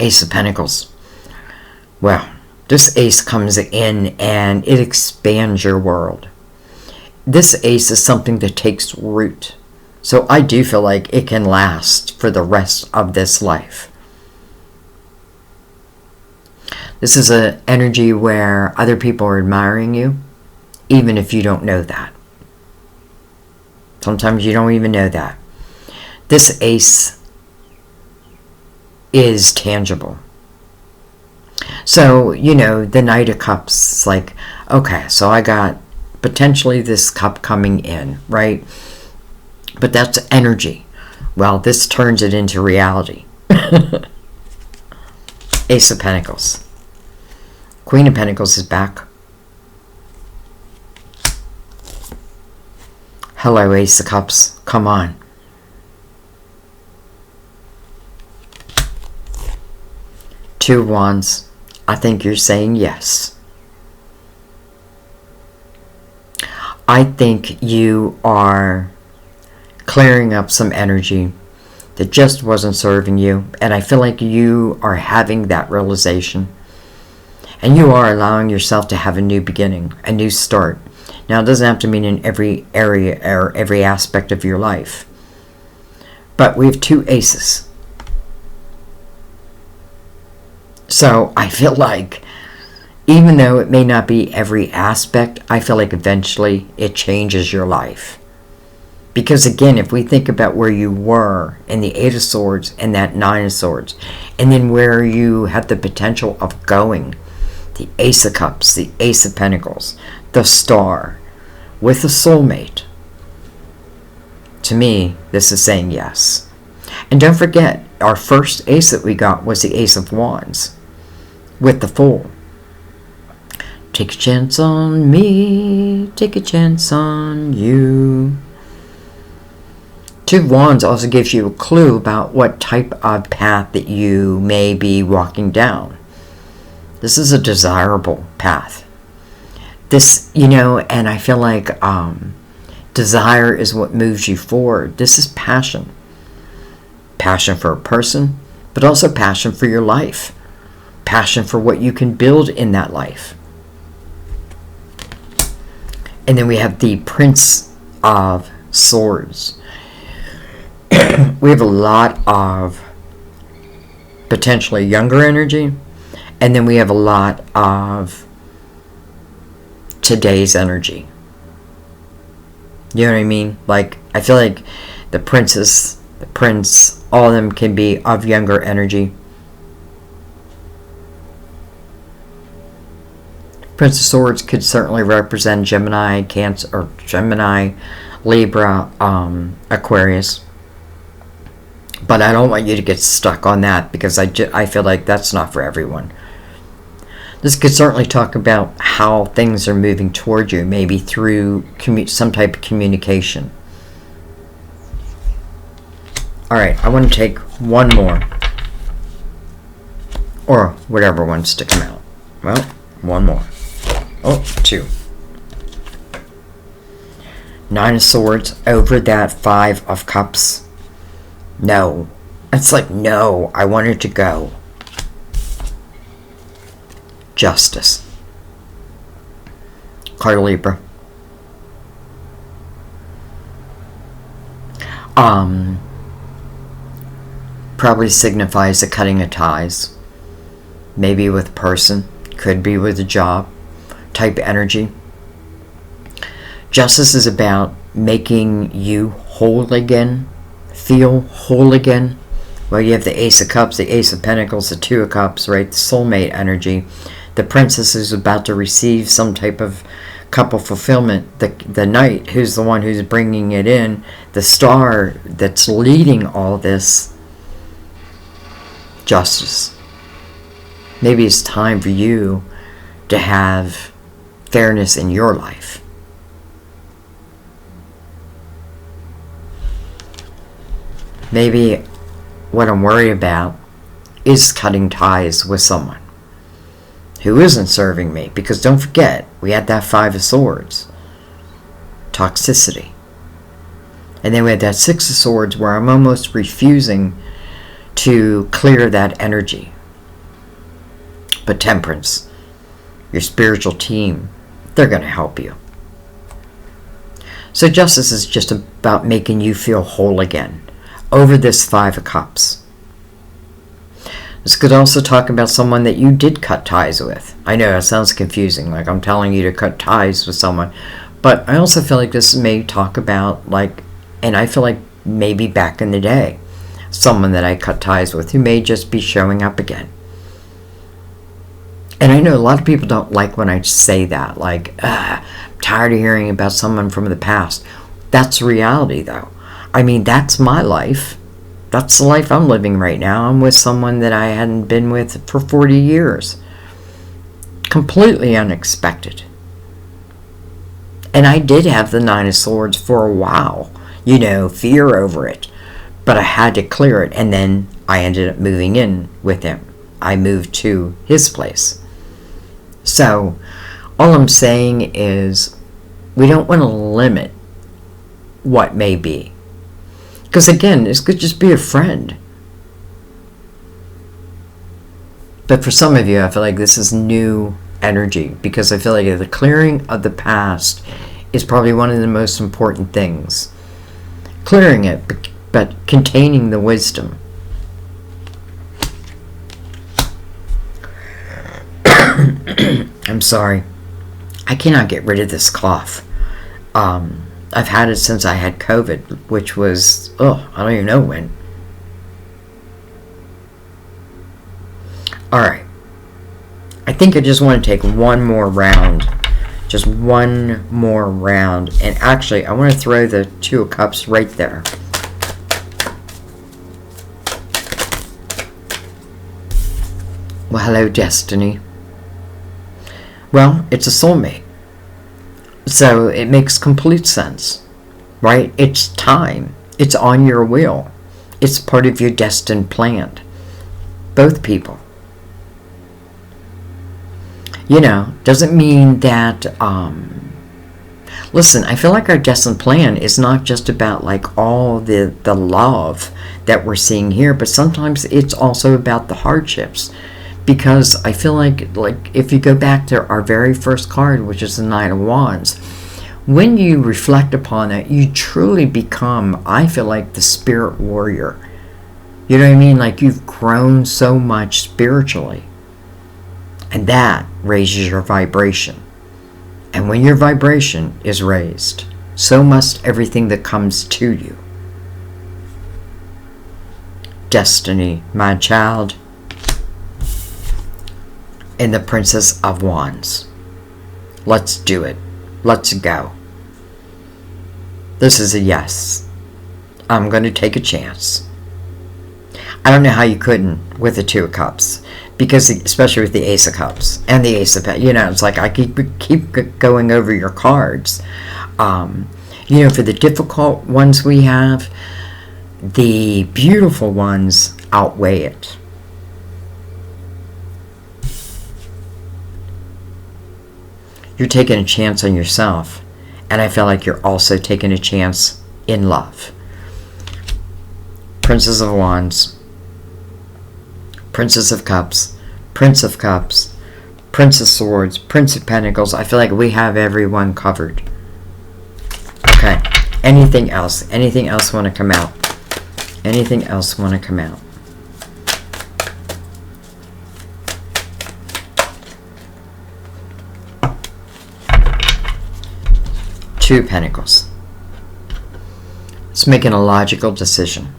Ace of Pentacles. Well, this ace comes in and it expands your world. This ace is something that takes root. So I do feel like it can last for the rest of this life. This is an energy where other people are admiring you, even if you don't know that. Sometimes you don't even know that. This ace is tangible. So, you know, the Knight of Cups, it's like, okay, so I got potentially this cup coming in, right? But that's energy. Well, this turns it into reality. Ace of Pentacles. Queen of Pentacles is back. Hello, Ace of Cups. Come on. Two of Wands. I think you're saying yes. I think you are clearing up some energy that just wasn't serving you. And I feel like you are having that realization. And you are allowing yourself to have a new beginning, a new start. Now, it doesn't have to mean in every area or every aspect of your life. But we have 2 aces. So I feel like, even though it may not be every aspect, I feel like eventually it changes your life. Because again, if we think about where you were in the 8 of Swords and that 9 of Swords, and then where you have the potential of going, the Ace of Cups, the Ace of Pentacles, the Star, with a soulmate, to me, this is saying yes. And don't forget, our first ace that we got was the Ace of Wands with the Fool. Take a chance on me, take a chance on you. 2 of Wands also gives you a clue about what type of path that you may be walking down. This is a desirable path. This, and I feel like desire is what moves you forward. This is passion. Passion for a person, but also passion for your life. Passion for what you can build in that life. And then we have the Prince of Swords. We have a lot of potentially younger energy, and then we have a lot of today's energy. You know what I mean? Like, I feel like the princess, the prince, all of them can be of younger energy. Prince of Swords could certainly represent Gemini, Cancer, or Gemini, Libra, Aquarius. But I don't want you to get stuck on that, because I feel like that's not for everyone. This could certainly talk about how things are moving toward you, maybe through some type of communication. Alright, I want to take one more. Or whatever wants to come out. Well, one more. Oh, 2. 9 of Swords over that 5 of Cups. No. It's like, no, I want it to go. Justice. Card of Libra. Probably signifies the cutting of ties. Maybe with a person. Could be with a job. Type energy. Justice is about making you whole again. Feel whole again. Well, you have the Ace of Cups, the Ace of Pentacles, the 2 of Cups, right? The soulmate energy. The princess is about to receive some type of couple fulfillment. The knight, who's the one who's bringing it in. The star that's leading all this. Justice. Maybe it's time for you to have fairness in your life. Maybe what I'm worried about is cutting ties with someone who isn't serving me. Because don't forget, we had that 5 of Swords. Toxicity. And then we had that 6 of Swords where I'm almost refusing to clear that energy. But Temperance, your spiritual team, they're going to help you. So Justice is just about making you feel whole again over this 5 of Cups. This could also talk about someone that you did cut ties with. I know that sounds confusing, like I'm telling you to cut ties with someone. But I also feel like this may talk about, like, and I feel like maybe back in the day, someone that I cut ties with who may just be showing up again. And I know a lot of people don't like when I say that, like, I'm tired of hearing about someone from the past. That's reality, though. I mean, that's my life. That's the life I'm living right now. I'm with someone that I hadn't been with for 40 years. Completely unexpected. And I did have the 9 of Swords for a while. You know, fear over it. But I had to clear it. And then I ended up moving in with him. I moved to his place. So, all I'm saying is, we don't want to limit what may be. Because again, this could just be a friend. But for some of you, I feel like this is new energy, because I feel like the clearing of the past is probably one of the most important things. Clearing it, but containing the wisdom. I'm sorry. I cannot get rid of this cough. I've had it since I had COVID, which was, I don't even know when. Alright. I think I just want to take one more round. Just one more round. And actually, I want to throw the Two of Cups right there. Well, hello, Destiny. Well, it's a soulmate. So it makes complete sense, right? It's time. It's on your wheel. It's part of your destined plan. Both people. You know, doesn't mean that, listen, I feel like our destined plan is not just about like all the love that we're seeing here, but sometimes it's also about the hardships. Because I feel like if you go back to our very first card, which is the Knight of Wands, when you reflect upon it, you truly become, I feel like, the spirit warrior. You know what I mean? Like, you've grown so much spiritually. And that raises your vibration. And when your vibration is raised, so must everything that comes to you. Destiny, my child. And the Princess of Wands. Let's do it. Let's go. This is a yes. I'm going to take a chance. I don't know how you couldn't with the Two of Cups. Because, especially with the Ace of Cups and the Ace of Pentacles, you know, it's like I keep going over your cards. You know, for the difficult ones we have, the beautiful ones outweigh it. You're taking a chance on yourself, and I feel like you're also taking a chance in love. Princess of Wands, Princess of Cups, Prince of Cups, Prince of Swords, Prince of Pentacles. I feel like we have everyone covered. Okay. Anything else? Anything else want to come out? Anything else want to come out? Two of Pentacles. It's making a logical decision.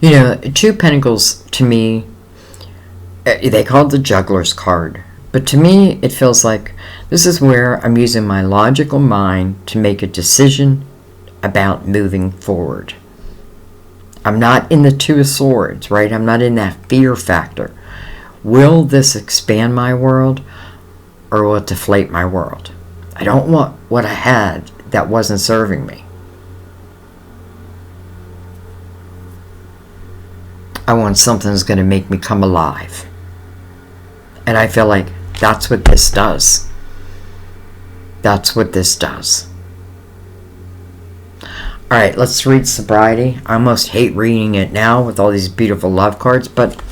You know, Two of Pentacles, to me, they call it the Juggler's card. But to me, it feels like this is where I'm using my logical mind to make a decision about moving forward. I'm not in the Two of Swords, right? I'm not in that fear factor. Will this expand my world, or will it deflate my world? I don't want what I had that wasn't serving me. I want something that's going to make me come alive. And I feel like that's what this does. That's what this does. Alright, let's read Sobriety. I almost hate reading it now with all these beautiful love cards, but,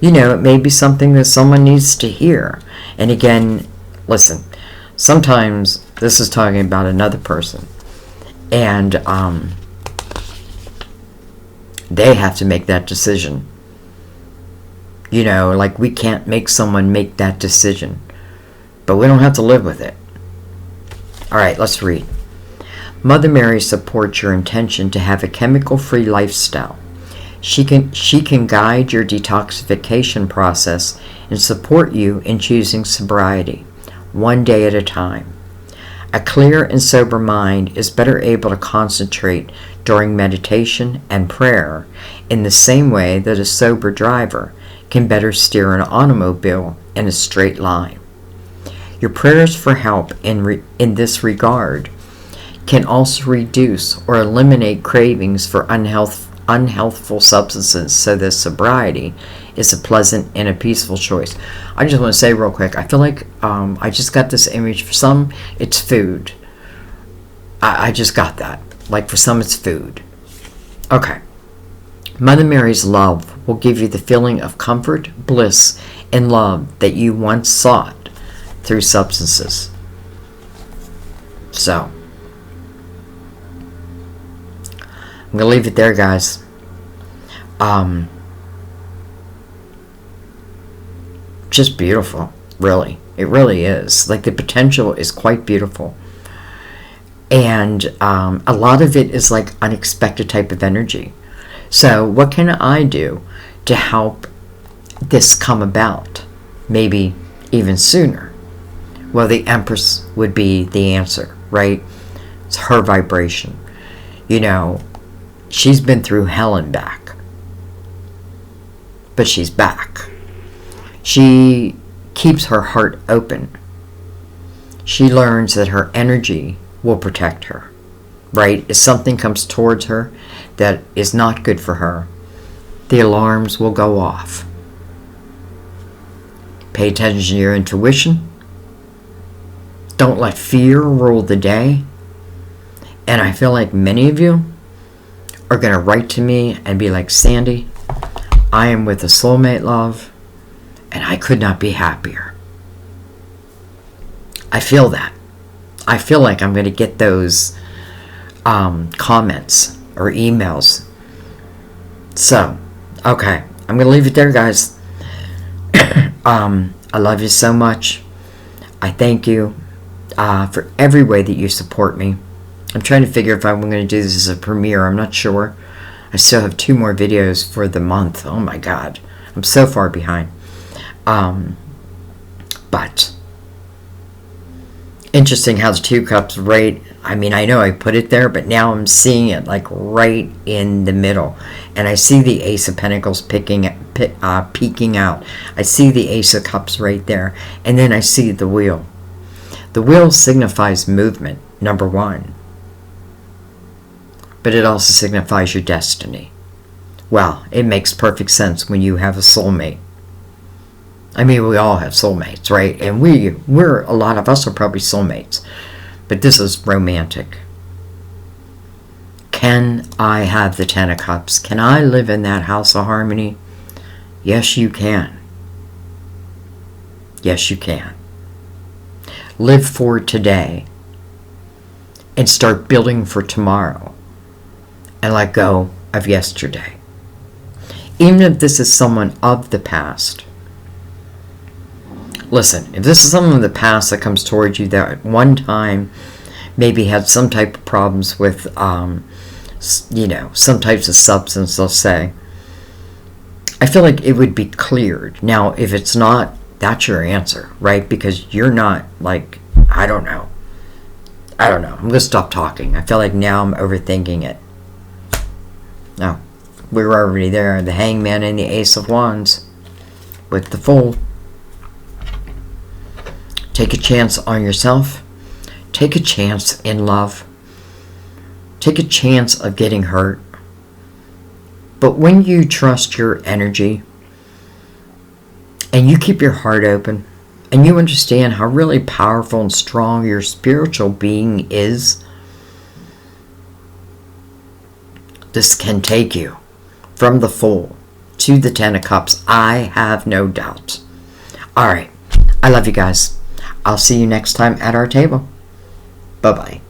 you know, it may be something that someone needs to hear. And again, listen, sometimes this is talking about another person. And, they have to make that decision. You know, like we can't make someone make that decision. But we don't have to live with it. Alright, let's read. Mother Mary supports your intention to have a chemical-free lifestyle. She can guide your detoxification process and support you in choosing sobriety, one day at a time. A clear and sober mind is better able to concentrate during meditation and prayer in the same way that a sober driver can better steer an automobile in a straight line. Your prayers for help in this regard can also reduce or eliminate cravings for unhealthful substances, so that sobriety is a pleasant and a peaceful choice. I just want to say real quick, I feel like I just got this image. For some, it's food. I just got that. Like for some, it's food. Okay. Mother Mary's love will give you the feeling of comfort, bliss, and love that you once sought through substances. So, I'm going to leave it there, guys. Just beautiful, really. It really is. Like, the potential is quite beautiful. And a lot of it is like unexpected type of energy. So what can I do to help this come about? Maybe even sooner. Well, the Empress would be the answer, right? It's her vibration. You know, she's been through hell and back. But she's back. She keeps her heart open. She learns that her energy will protect her, right? If something comes towards her that is not good for her, the alarms will go off. Pay attention to your intuition. Don't let fear rule the day. And I feel like many of you are going to write to me and be like, Sandy, I am with a soulmate, love, and I could not be happier. I feel that. I feel like I'm going to get those comments or emails. So, okay. I'm going to leave it there, guys. I love you so much. I thank you for every way that you support me. I'm trying to figure if I'm going to do this as a premiere. I'm not sure. I still have 2 more videos for the month. Oh my God. I'm so far behind. But interesting how the 2 cups right, I mean, I know I put it there, but now I'm seeing it like right in the middle. And I see the Ace of Pentacles peeking out. I see the Ace of Cups right there. And then I see the wheel. The wheel signifies movement, number 1. But it also signifies your destiny. Well, it makes perfect sense when you have a soulmate. I mean, we all have soulmates, right? And a lot of us are probably soulmates. But this is romantic. Can I have the 10 of Cups? Can I live in that house of harmony? Yes, you can. Yes, you can. Live for today. And start building for tomorrow. And let go of yesterday. Even if this is someone of the past. Listen, if this is someone of the past that comes towards you that at one time maybe had some type of problems with, some types of substance, let's say, I feel like it would be cleared. Now, if it's not, that's your answer, right? Because you're not, like, I don't know. I'm going to stop talking. I feel like now I'm overthinking it. No, we were already there. The Hangman and the Ace of Wands with the Fool. Take a chance on yourself. Take a chance in love. Take a chance of getting hurt. But when you trust your energy and you keep your heart open and you understand how really powerful and strong your spiritual being is, this can take you from the Fool to the 10 of Cups. I have no doubt. All right. I love you guys. I'll see you next time at our table. Bye-bye.